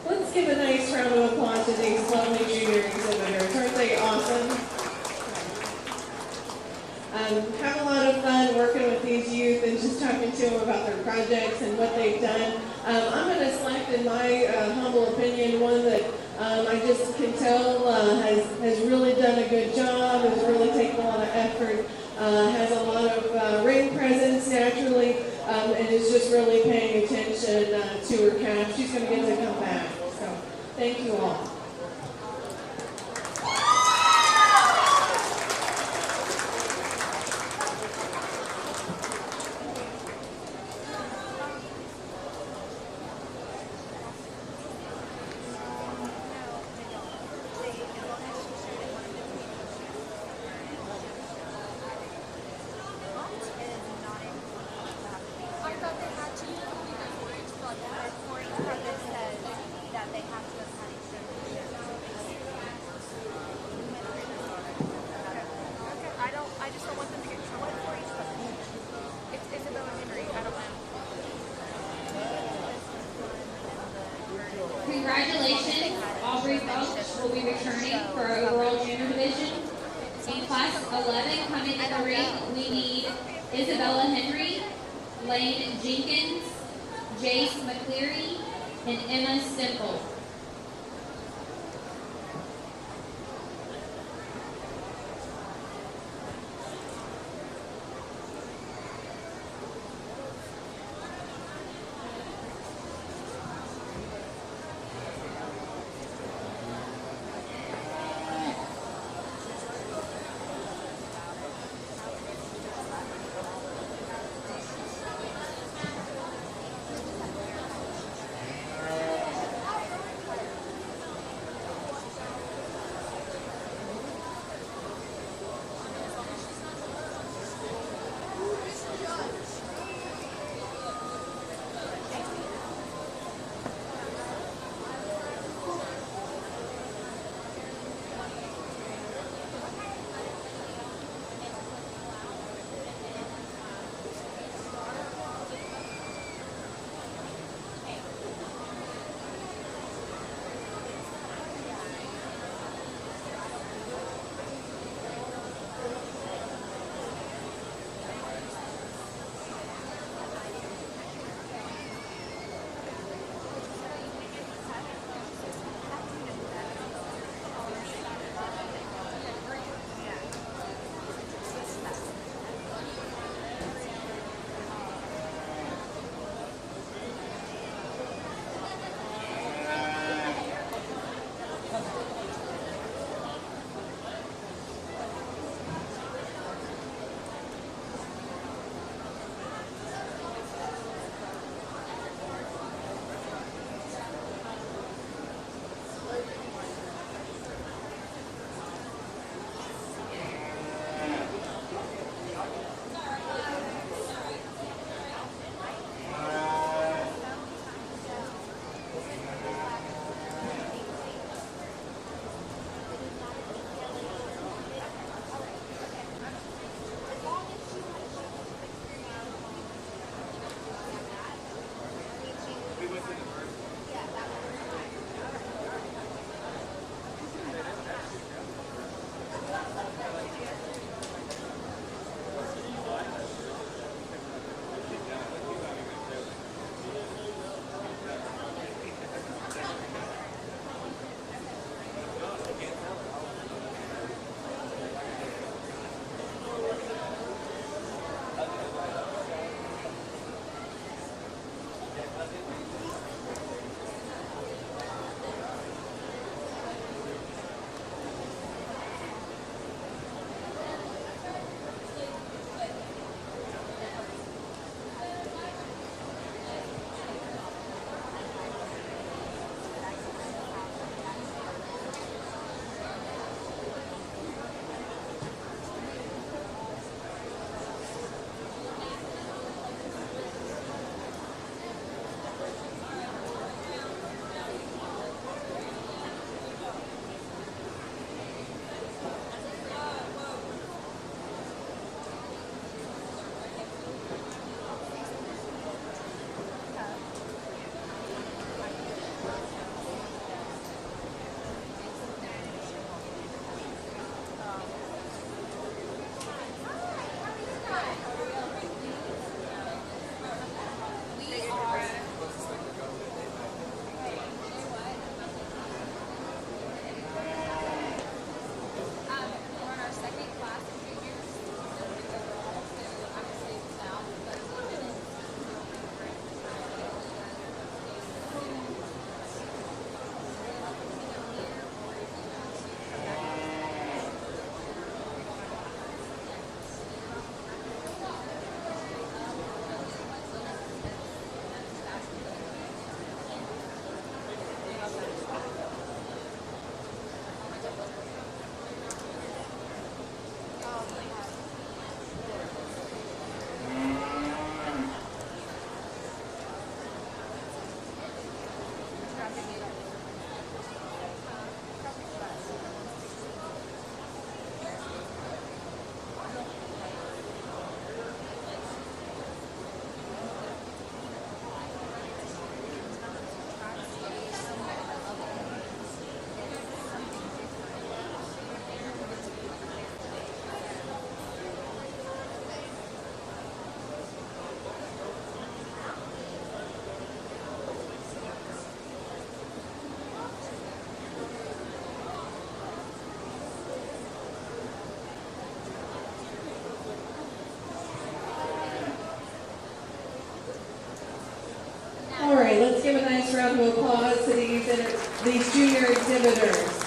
Let's give a nice round of applause to these lovely junior exhibitors. Aren't they awesome? Have a lot of fun working with these youth and just talking to them about their projects and what they've done. I'm going to select, in my humble opinion, one that I just can tell has really done a good job, has really taken a lot of effort, has a lot of ring presence naturally, and is just really paying attention to her calf. She's going to get to come back. So thank you all. Congratulations, Aubrey Phelps will be returning for our overall junior division. In class 11, coming in the ring, we need Isabella Henry, Lane Jenkins, Jace McCleary, and Emma Stemple. of applause to these junior exhibitors.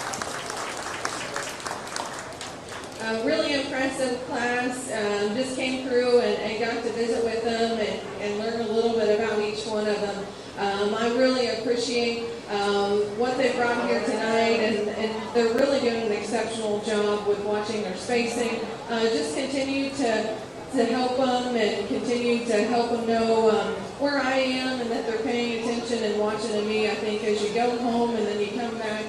A really impressive class. Just came through and got to visit with them and learn a little bit about each one of them. I really appreciate what they brought here tonight, and they're really doing an exceptional job with watching their spacing. Just continue to help them and continue to help them know where I am and that they're paying attention and watching to me. I think as you go home and then you come back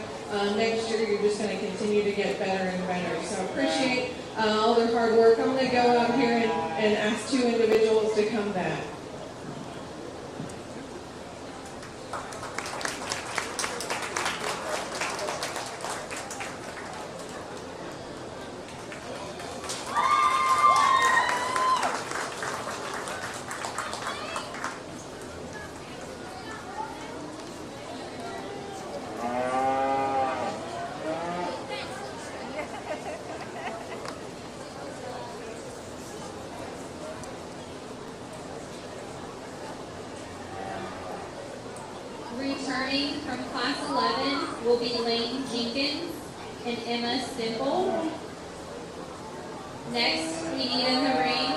next year, you're just going to continue to get better and better. So I appreciate all their hard work. I'm going to go out here and ask 2 individuals to come back. Returning from class 11 will be Lane Jenkins and Emma Stimple. Next, we need in the ring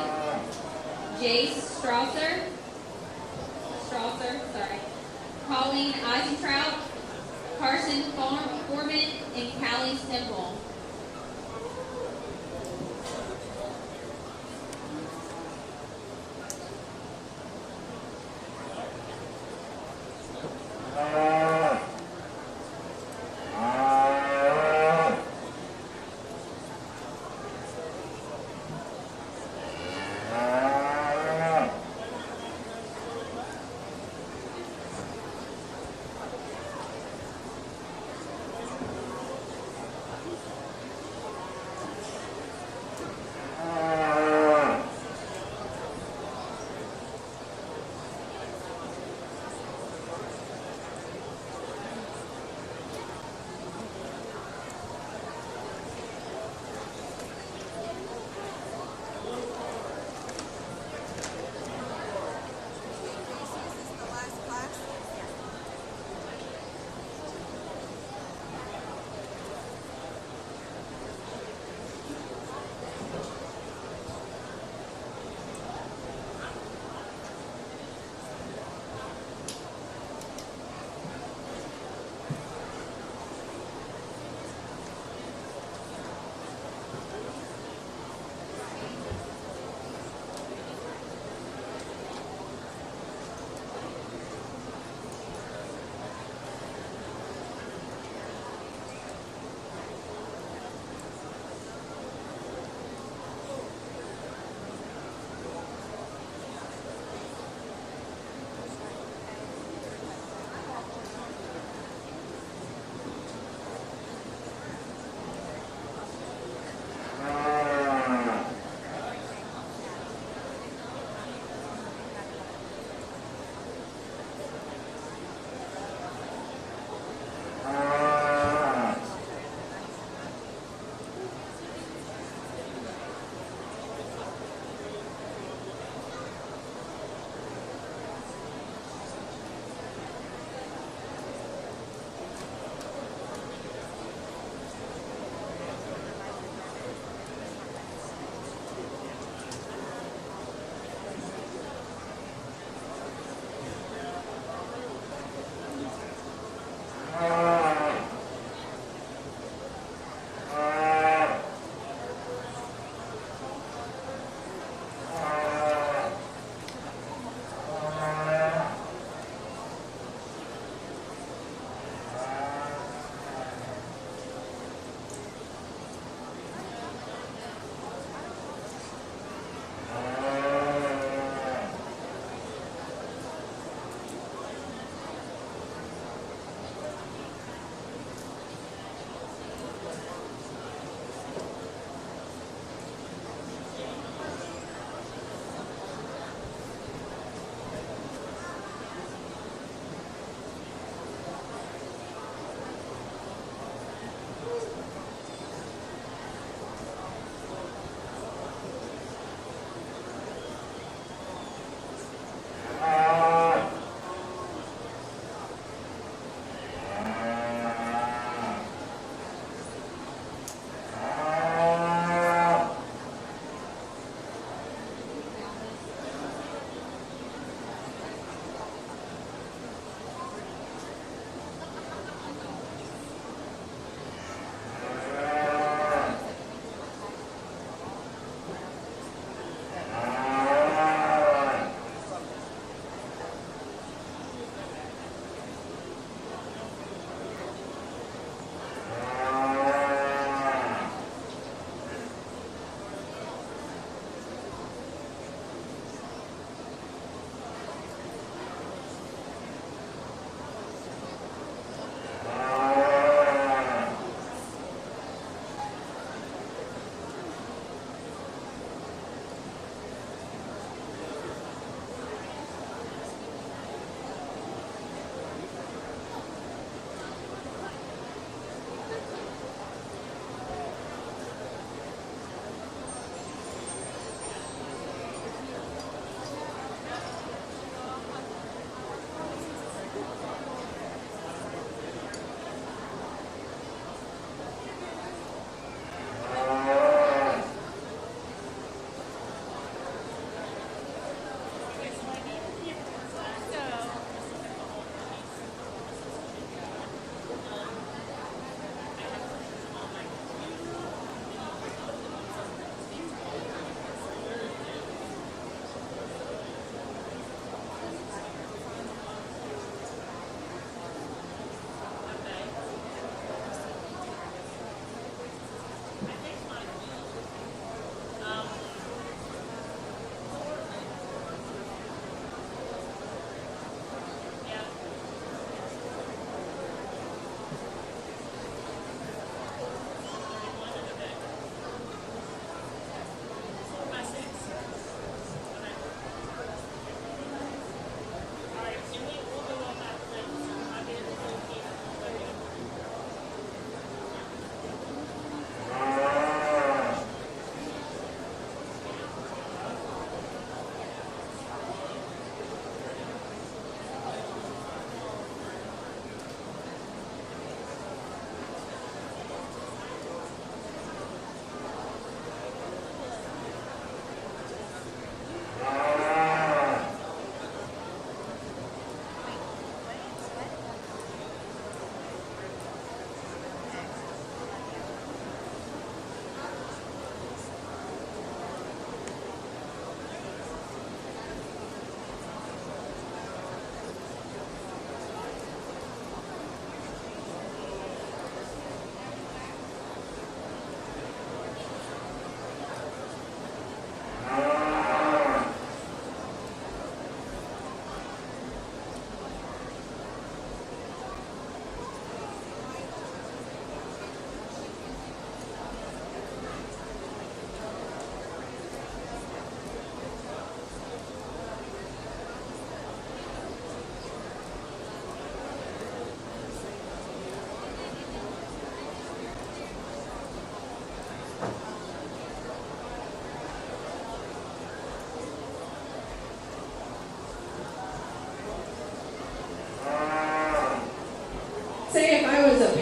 Jace Strasser, Colleen Eisentraut, Carson Foreman, and Callie Stimple.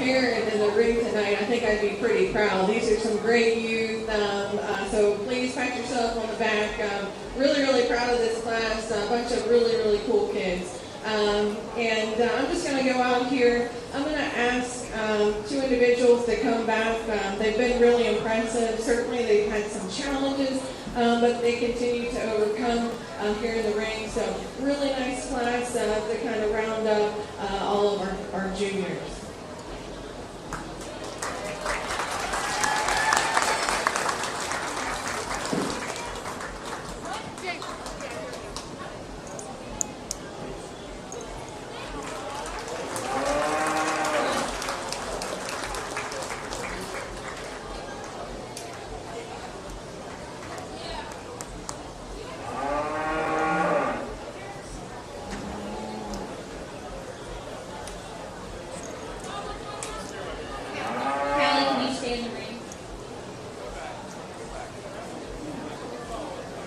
here and in the ring tonight, I think I'd be pretty proud. These are some great youth, so please pat yourself on the back. Really, really proud of this class. A bunch of really, really cool kids. I'm just going to go out here. I'm going to ask two individuals to come back. They've been really impressive. Certainly they've had some challenges, but they continue to overcome here in the ring. So really nice class to kind of round up all of our juniors.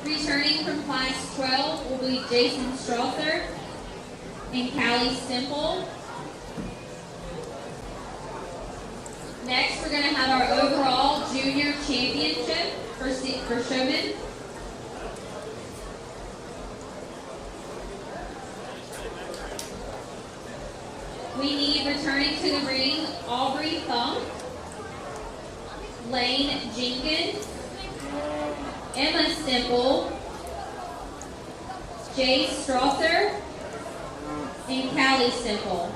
Returning from class 12 will be Jason Strother and Callie Simple. Next, we're going to have our overall junior championship for Showman. We need returning to the ring Aubrey Funk, Lane Jenkins, Emma Simple, Jay Strother, and Callie Simple.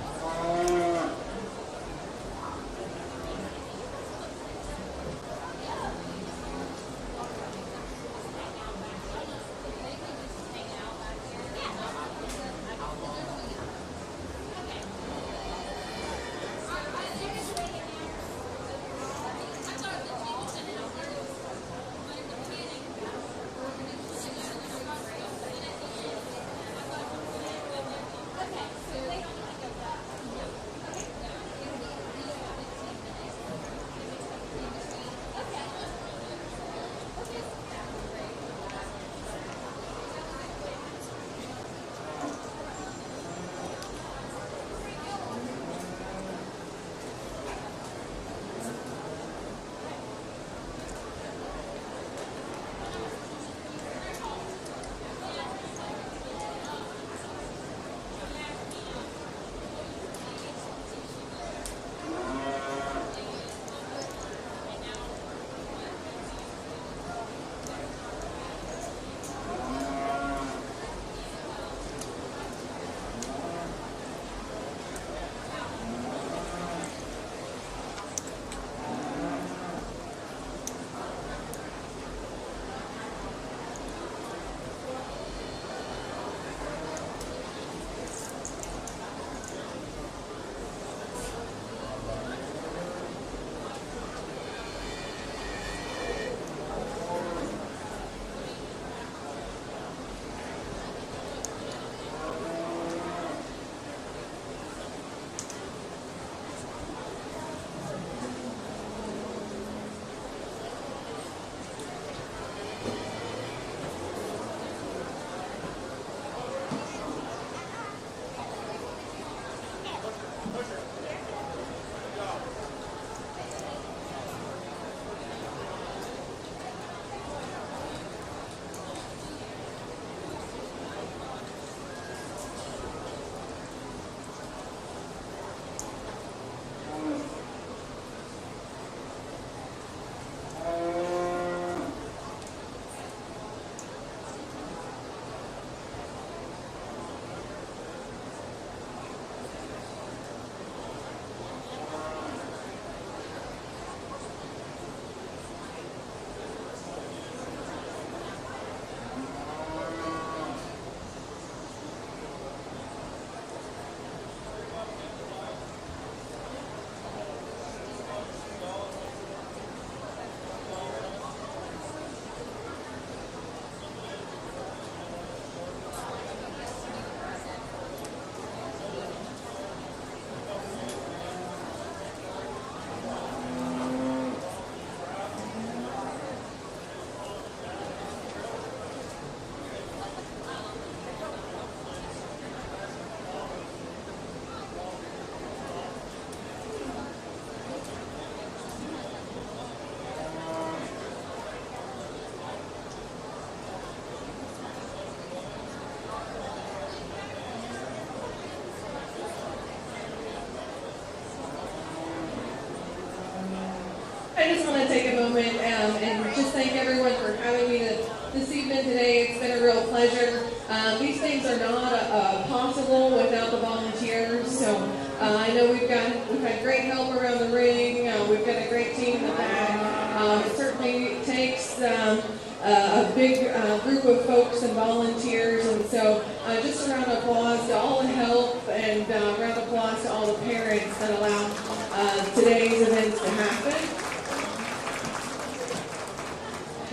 just want to take a moment and just thank everyone for having me this evening today. It's been a real pleasure. These things are not possible without the volunteers. So I know we've had great help around the ring. We've got a great team in the back. It certainly takes a big group of folks and volunteers, and so just a round of applause to all the help, and a round of applause to all the parents that allow today's events to happen.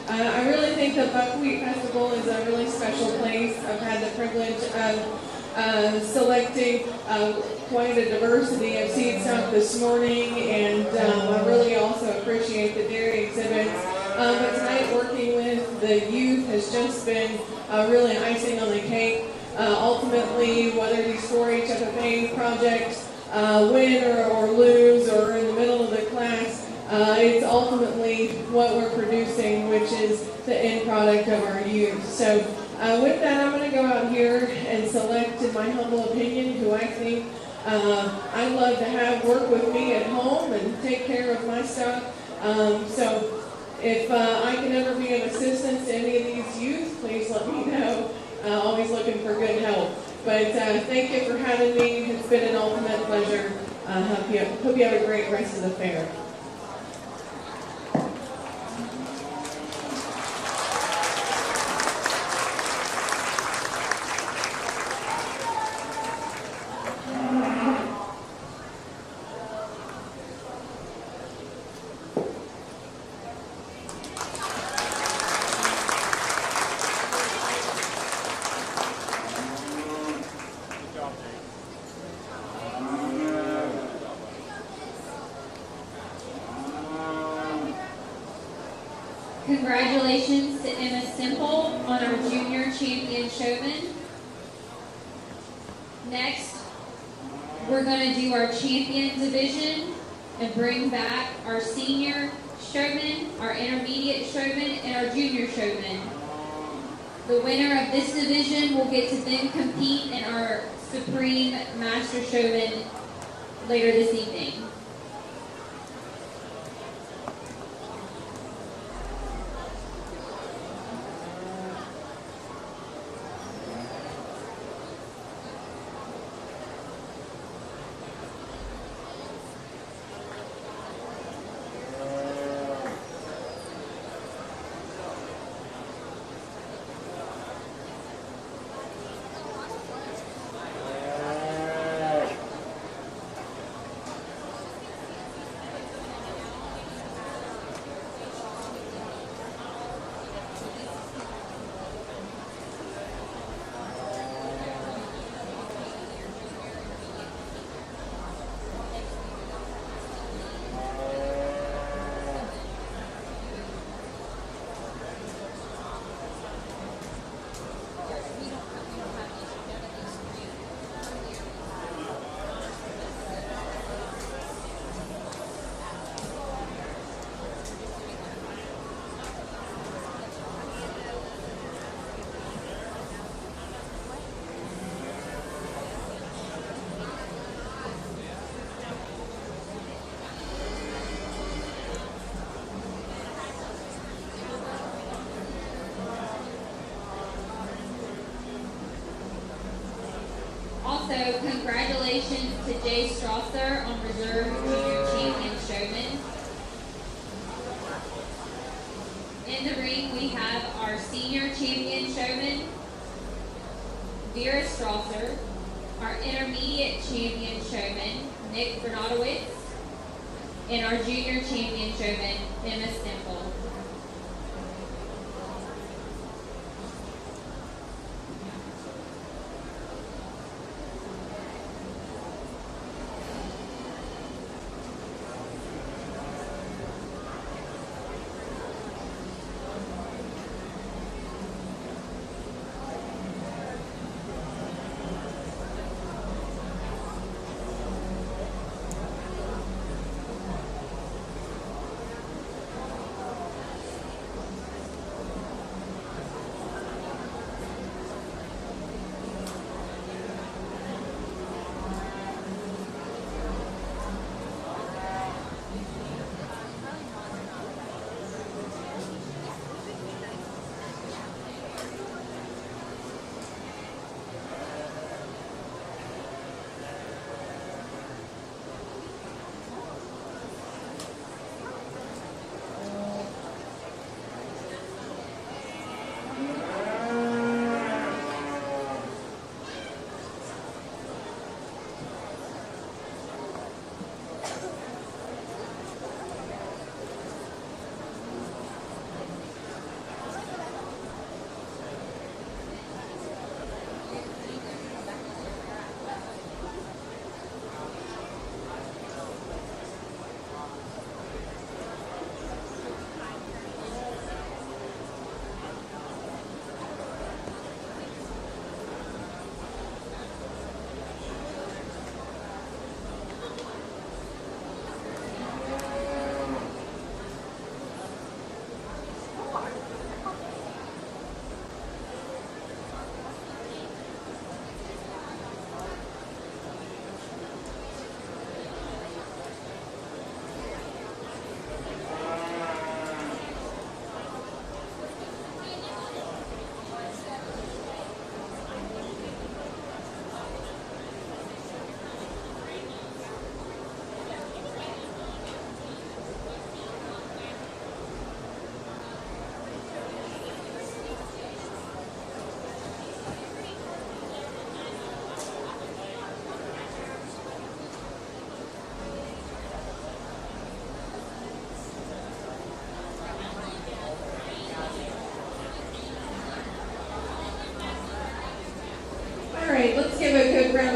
I really think the Buckwheat Festival is a really special place. I've had the privilege of selecting quite a diversity of seed stock this morning, and I really also appreciate the dairy exhibits. But tonight, working with the youth has just been really icing on the cake. Ultimately, whether these 4-H FFA projects win or lose or are in the middle of the class, it's ultimately what we're producing, which is the end product of our youth. So with that, I'm going to go out here and select, in my humble opinion, who I think I'd love to have work with me at home and take care of my stuff. So if I can ever be of assistance to any of these youth, please let me know. Always looking for good help. But thank you for having me. It's been an ultimate pleasure. Hope you have a great rest of the fair. Congratulations to Emma Simple on our Junior Champion Showman. Next, we're going to do our Champion Division and bring back our Senior Showman, our Intermediate Showman, and our Junior Showman. The winner of this division will get to then compete in our Supreme Master Showman later this evening. Also, congratulations to Jay Strasser on Reserve Junior Champion Showman. In the ring, we have our Senior Champion Showman, Vera Strasser, our Intermediate Champion Showman, Nick Bernadowitz, and our Junior Champion Showman, Emma Stemple.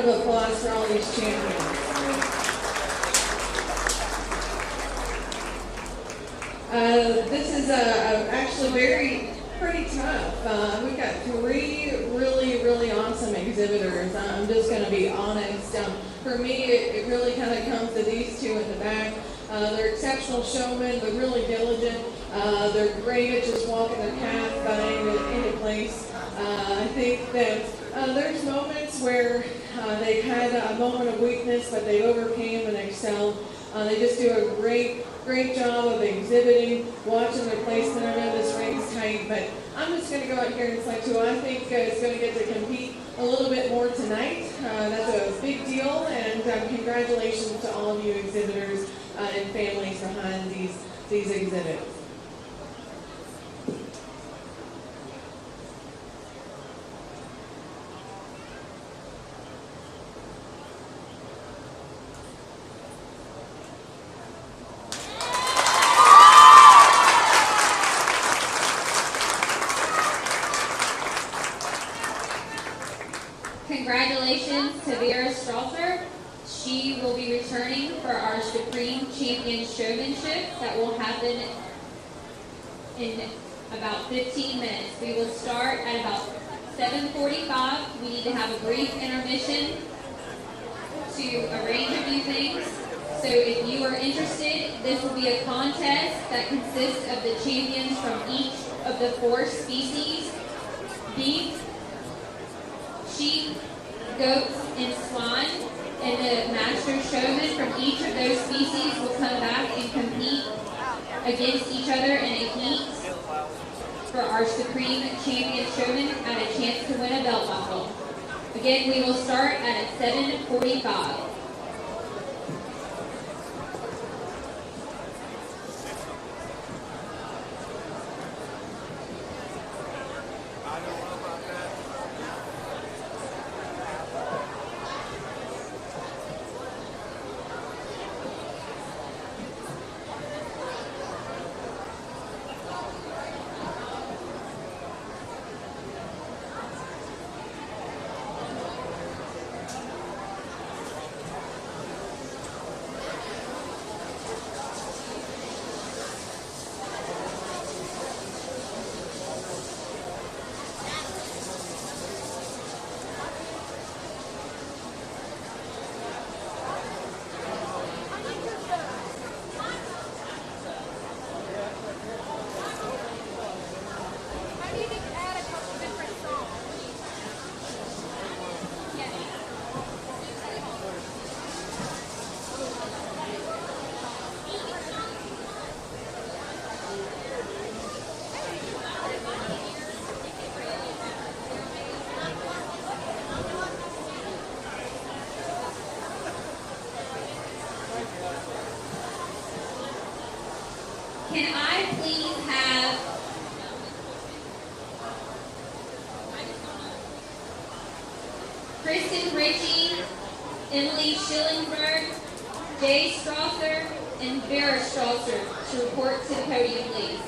of applause for all these champions. This is actually pretty tough. We've got three really awesome exhibitors. I'm just going to be honest. For me, it really kind of comes to these two in the back. They're exceptional showmen. They're really diligent. They're great at just walking their path into place. I think that there's moments where they've had a moment of weakness, but they overcame and excelled. They just do a great job of exhibiting, watching their placement. I know this ring's tight, but I'm just going to go out here and select who I think is going to get to compete a little bit more tonight. That's a big deal, and congratulations to all of you exhibitors and families behind these exhibits. Congratulations to Vera Strasser. She will be returning for our Supreme Champion Showmanship that will happen in about 15 minutes. We will start at about 7:45. We need to have a brief intermission to arrange a few things. So if you are interested, this will be a contest that consists of the champions from each of the 4 species: beef, sheep, goats, and swine. And the master showmen from each of those species will come back and compete against each other in a heat for our Supreme Champion Showman and a chance to win a belt buckle. Again, we will start at 7:45. Can I please have Kristen Ritchie, Emily Schillingsberg, Jay Strasser, and Vera Strasser to report to the podium, please?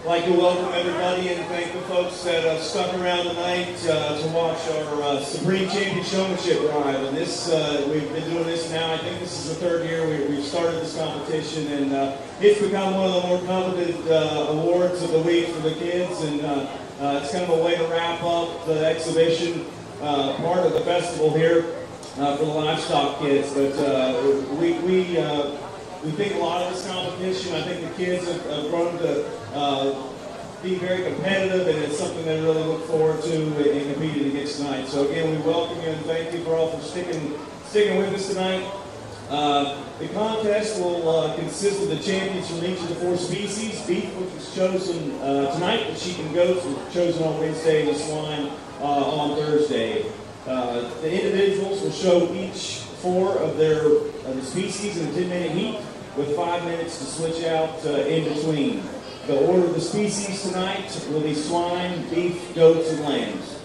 I'd like to welcome everybody and thank the folks that stuck around tonight to watch our Supreme Champion Showmanship Drive. And this, we've been doing this now, I think this is the third year we've started this competition, and it's become one of the more coveted awards of the week for the kids, and it's kind of a way to wrap up the exhibition part of the festival here for the livestock kids. But we think a lot of this competition, I think the kids have grown to be very competitive, and it's something they really look forward to in competing against tonight. So again, we welcome you and thank you for all for sticking with us tonight. The contest will consist of the champions from each of the 4 species. Beef, which was chosen tonight, the sheep and goats were chosen on Wednesday, and the swine on Thursday. The individuals will show each 4 of the species in a 10-minute heat, with 5 minutes to switch out in between. The order of the species tonight will be swine, beef, goats, and lambs.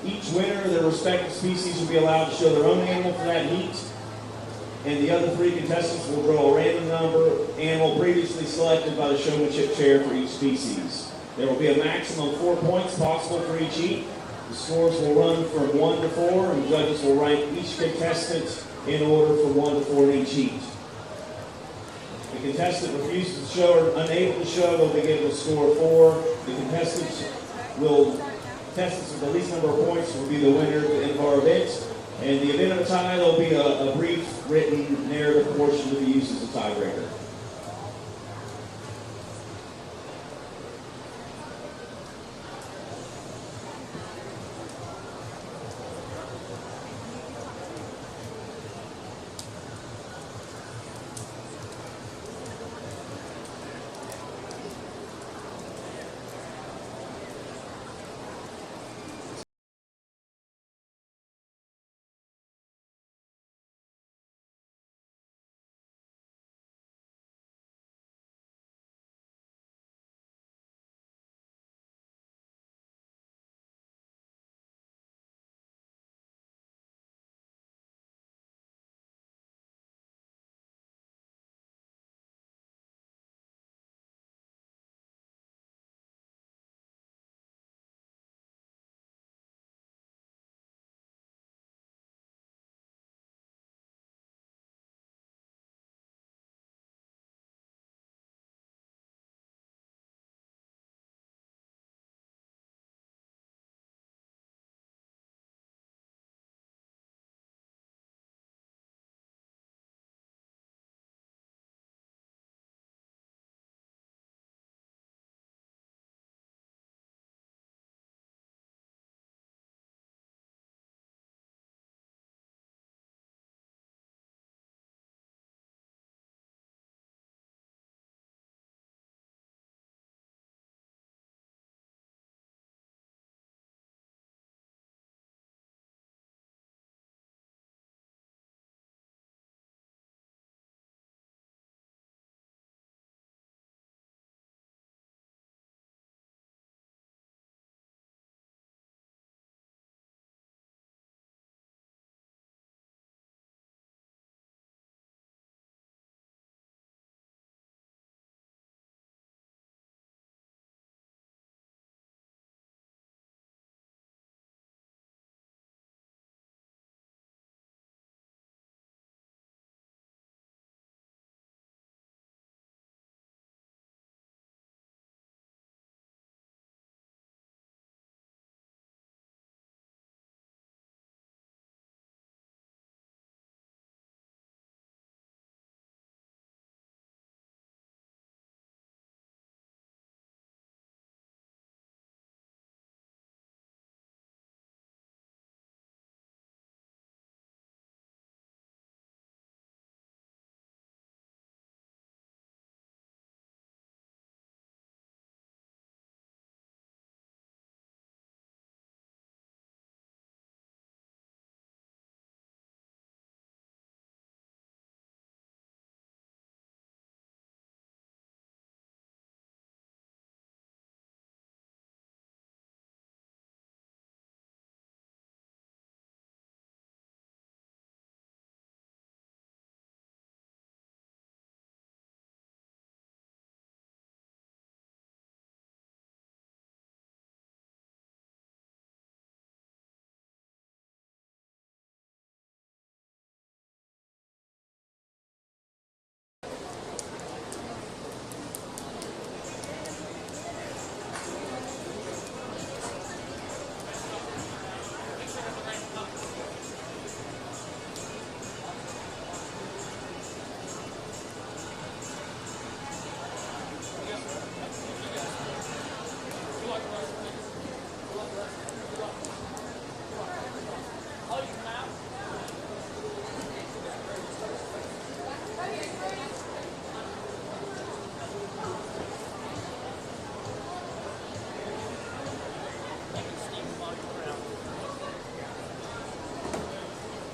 Each winner of their respective species will be allowed to show their own animal for that heat, and the other 3 contestants will draw a random number animal previously selected by the showmanship chair for each species. There will be a maximum of 4 points possible for each heat. The scores will run from 1 to 4, and judges will rank each contestant in order from 1 to 4 in each heat. The contestant refuses to show or unable to show, they'll be given a score of 4. The contestants with the least number of points will be the winner at the end of our event. And the event of a tie, there'll be a brief written narrative portion to be used as a tiebreaker.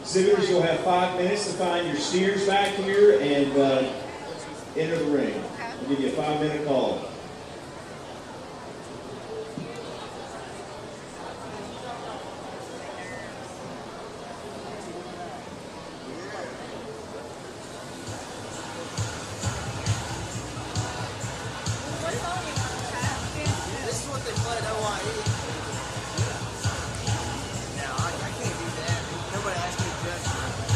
Exhibitors, you'll have 5 minutes to find your steers back here and enter the ring. We'll give you a 5-minute call. This is what they play at OIE. Now, I can't do that. Nobody asked me to judge for it.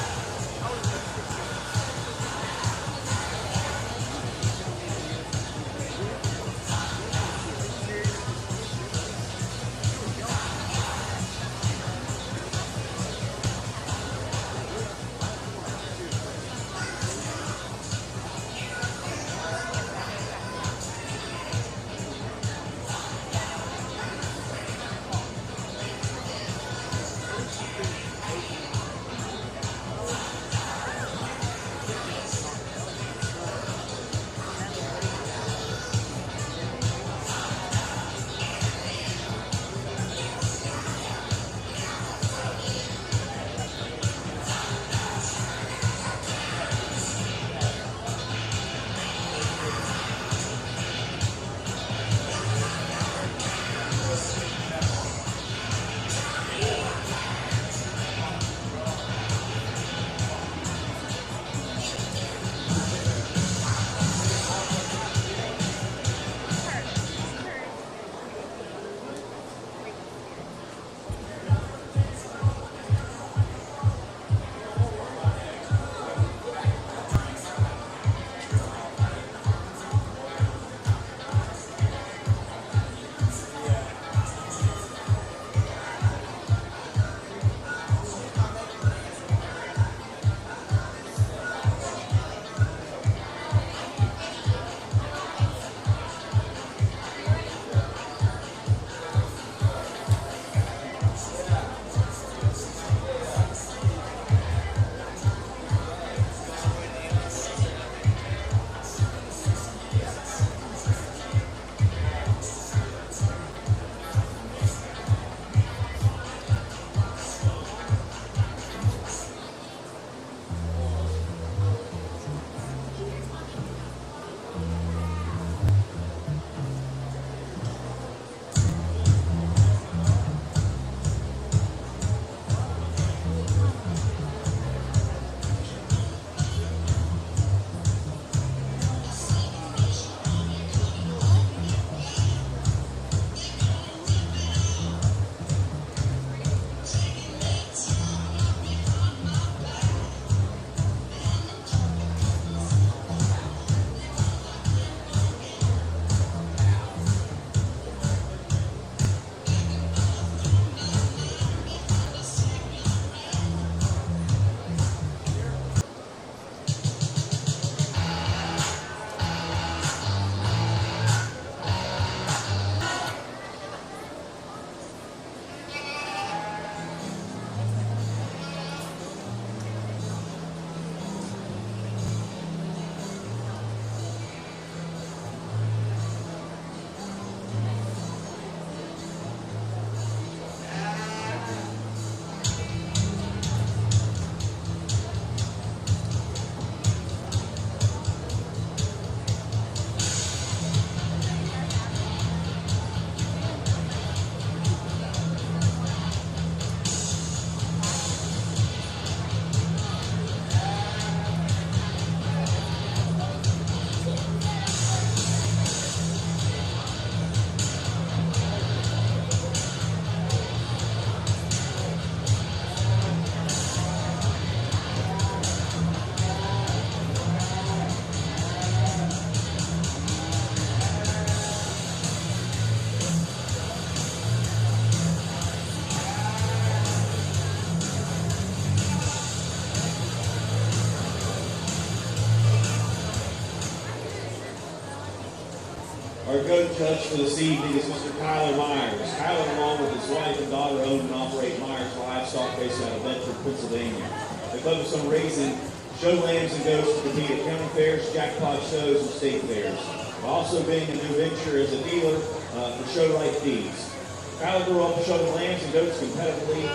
Our goat judge for this evening is Mr. Kyler Myers. Kyler, along with his wife and daughter, own and operate Myers Livestock based out of Bedford, Pennsylvania. They focus on raising show lambs and goats to compete at county fairs, jackpot shows, and state fairs. While also being a new venture as a dealer for show right feeds. Kyler grew up showing lambs and goats competitively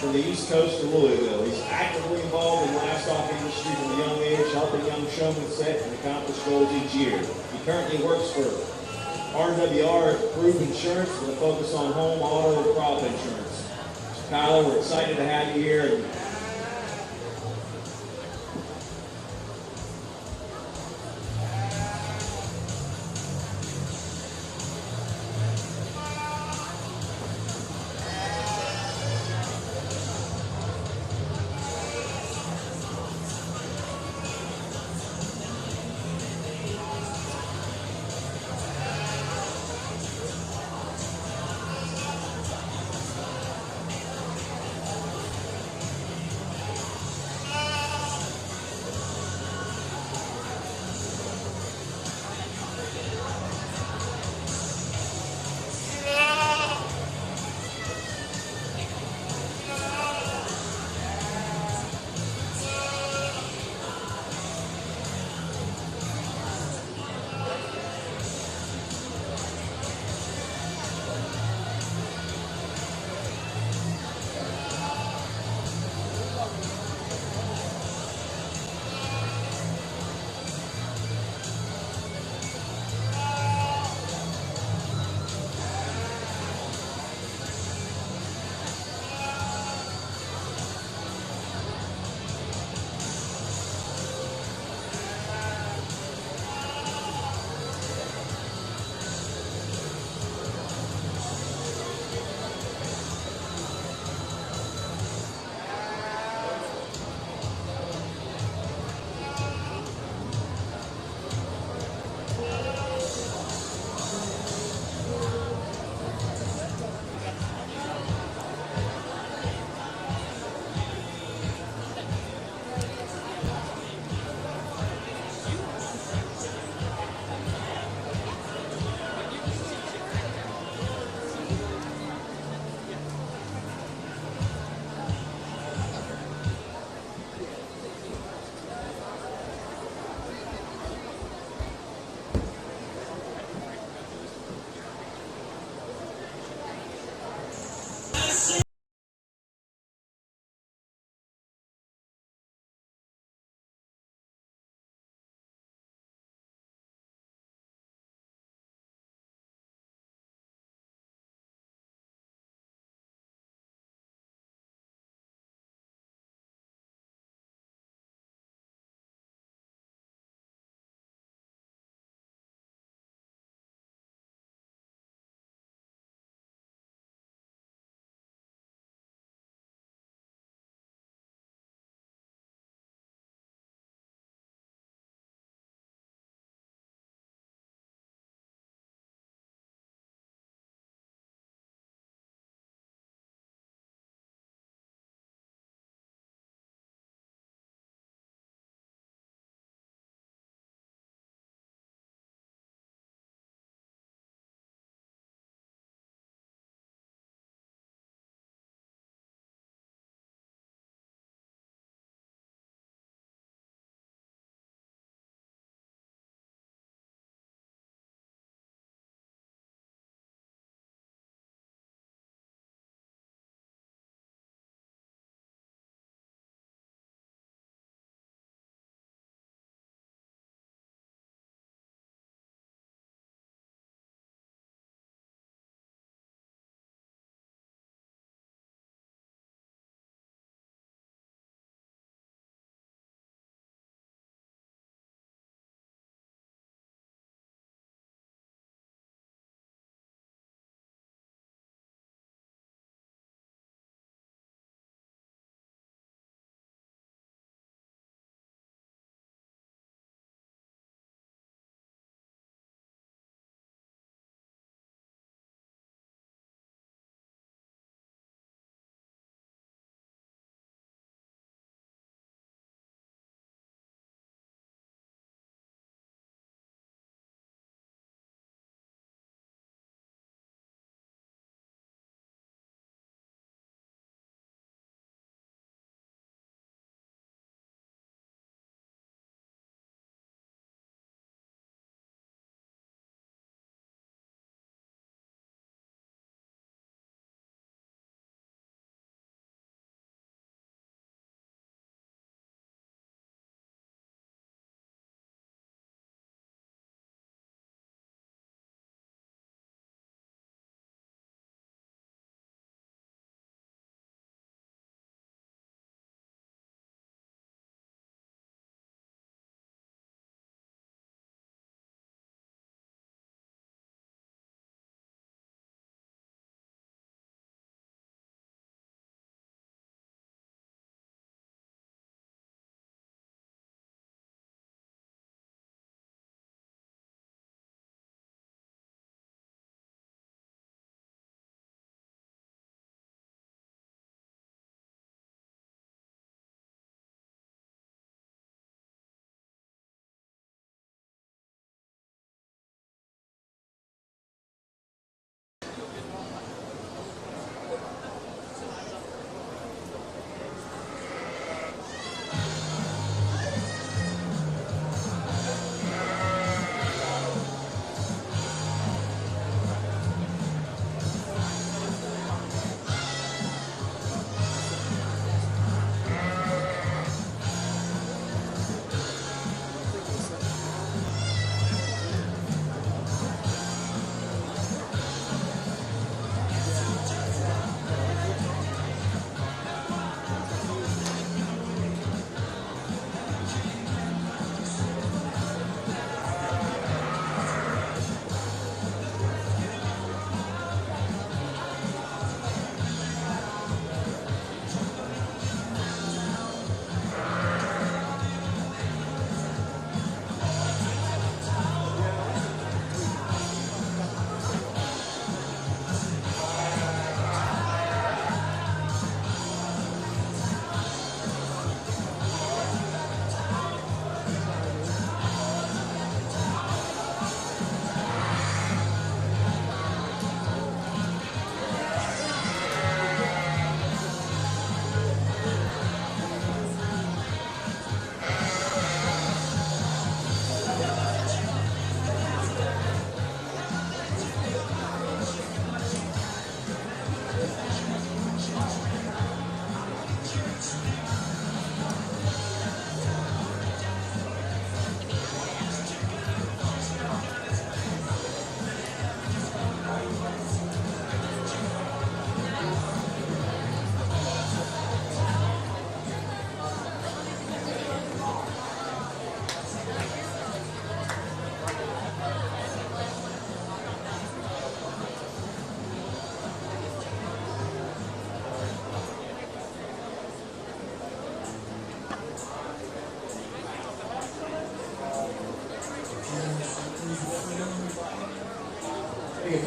from the East Coast to Louisville. He's actively involved in the livestock industry from a young age, helping young showmen set and accomplish goals each year. He currently works for RWR Group Insurance with a focus on home, auto, and crop insurance. Kyler, we're excited to have you here. And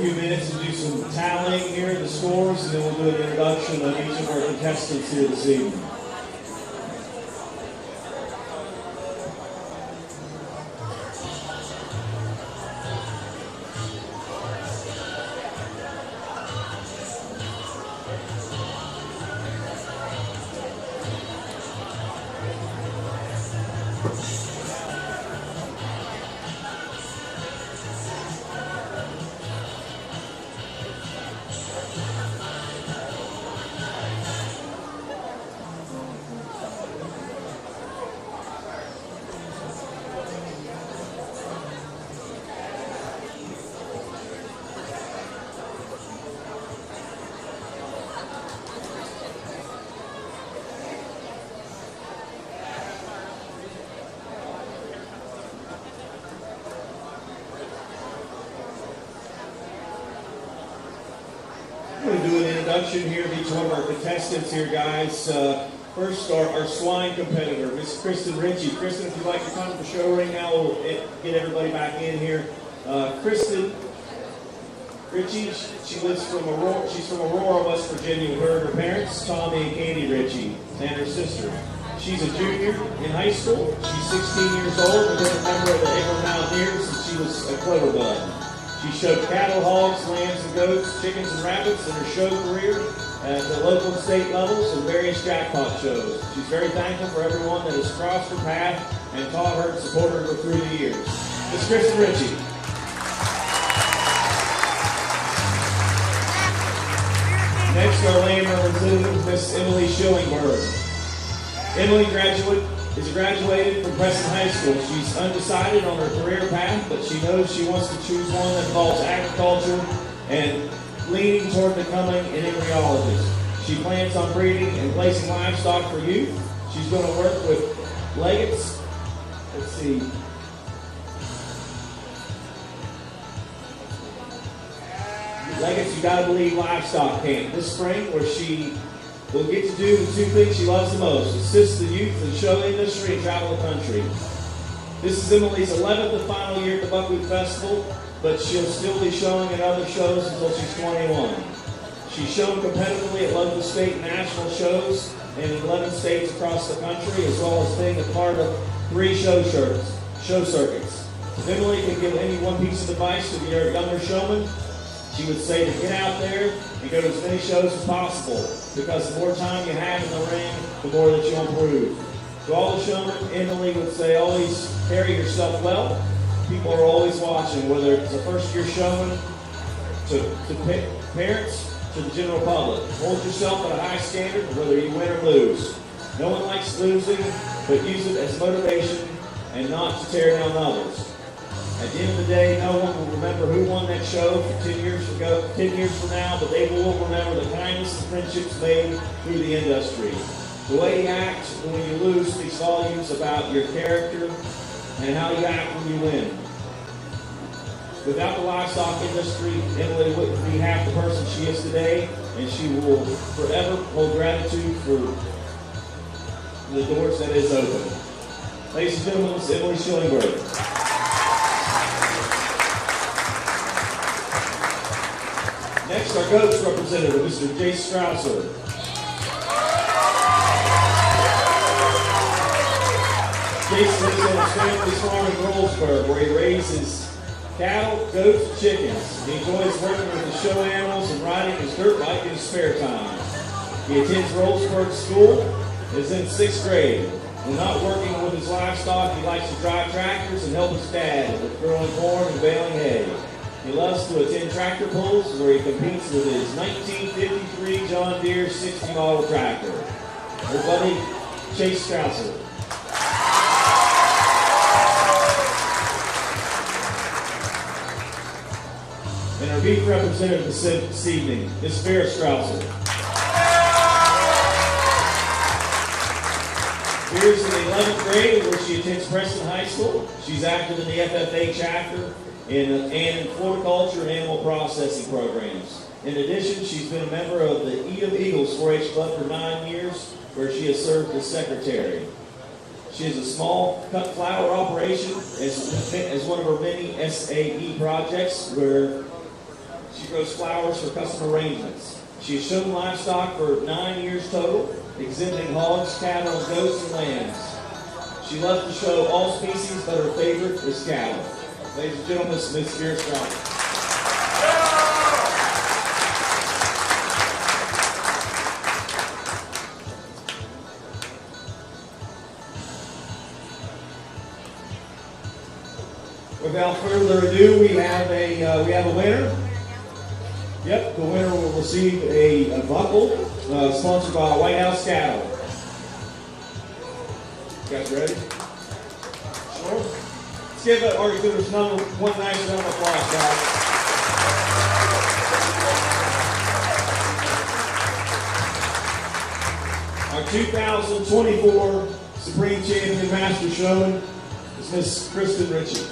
few minutes to do some tallying here at the scores, and then we'll do an introduction of each of our contestants here this evening. I'm going to do an introduction here of each one of our contestants here, guys. First, our swine competitor, Miss Kristen Ritchie. Kristen, if you'd like to come to the show ring now, we'll get everybody back in here. Kristen Ritchie, she's from Aurora, West Virginia, with her and her parents, Tommy and Candy Ritchie, and her sister. She's a junior in high school. She's 16 years old and been a member of the Eagle Mountaineers since she was a clover bud. She showed cattle, hogs, lambs, and goats, chickens, and rabbits in her show career at the local and state levels and various jackpot shows. She's very thankful for everyone that has crossed her path and taught her and supported her through the years. Miss Kristen Ritchie. Next, our land representative, Miss Emily Schillingberg. Emily is graduated from Preston High School. She's undecided on her career path, but she knows she wants to choose one that involves agriculture and leaning toward becoming an embryologist. She plans on breeding and placing livestock for youth. She's going to work with Leggett's, Leggett's You Gotta Believe Livestock Camp this spring, where she will get to do the two things she loves the most: assist the youth in the show industry and travel the country. This is Emily's 11th and final year at the Buckwheat Festival, but she'll still be showing at other shows until she's 21. She's shown competitively at local, state, and national shows in 11 states across the country, as well as being a part of 3 show circuits. If Emily could give any one piece of advice to the younger showman, she would say to get out there and go to as many shows as possible, because the more time you have in the ring, the more that you'll improve. To all the showmen, Emily would say, always carry yourself well. People are always watching, whether it's a first-year showman, to parents, to the general public. Hold yourself at a high standard, whether you win or lose. No one likes losing, but use it as motivation and not to tear down others. At the end of the day, no one will remember who won that show for 10 years from now, but they will remember the kindness and friendships made through the industry. The way you act when you lose speaks volumes about your character and how you act when you win. Without the livestock industry, Emily wouldn't be half the person she is today, and she will forever hold gratitude for the doors that is open. Ladies and gentlemen, it's Emily Schillingberg. Next, our goats representative, Mr. Jace Strausser. Jace lives on his family's farm in Goldsburg, where he raises cattle, goats, and chickens. He enjoys working with the show animals and riding his dirt bike in his spare time. He attends Rollsburg School and is in 6th grade. When not working with his livestock, he likes to drive tractors and help his dad with growing corn and baling hay. He loves to attend tractor pulls, where he competes with his 1953 John Deere 60 model tractor. Everybody, Chase Strausser. And our beef representative this evening, Ms. Vera Strausser. Vera's in the 11th grade, where she attends Preston High School. She's active in the FFA chapter and in horticulture and animal processing programs. In addition, she's been a member of the Edom Eagles 4-H Club for 9 years, where she has served as secretary. She has a small cut flower operation as one of her many SAE projects, where she She grows flowers for custom arrangements. She has shown livestock for 9 years total, exhibiting hogs, cattle, goats, and lambs. She loves to show all species, but her favorite is cattle. Ladies and gentlemen, Ms. Spears Strong. Without further ado, we have a winner. Yep, the winner will receive a buckle sponsored by White House Cattle. You guys ready? Sure. Let's give our exhibitors number one nice round of applause, guys. Our 2024 Supreme Champion Master Showman is Miss Kristen Ritchie.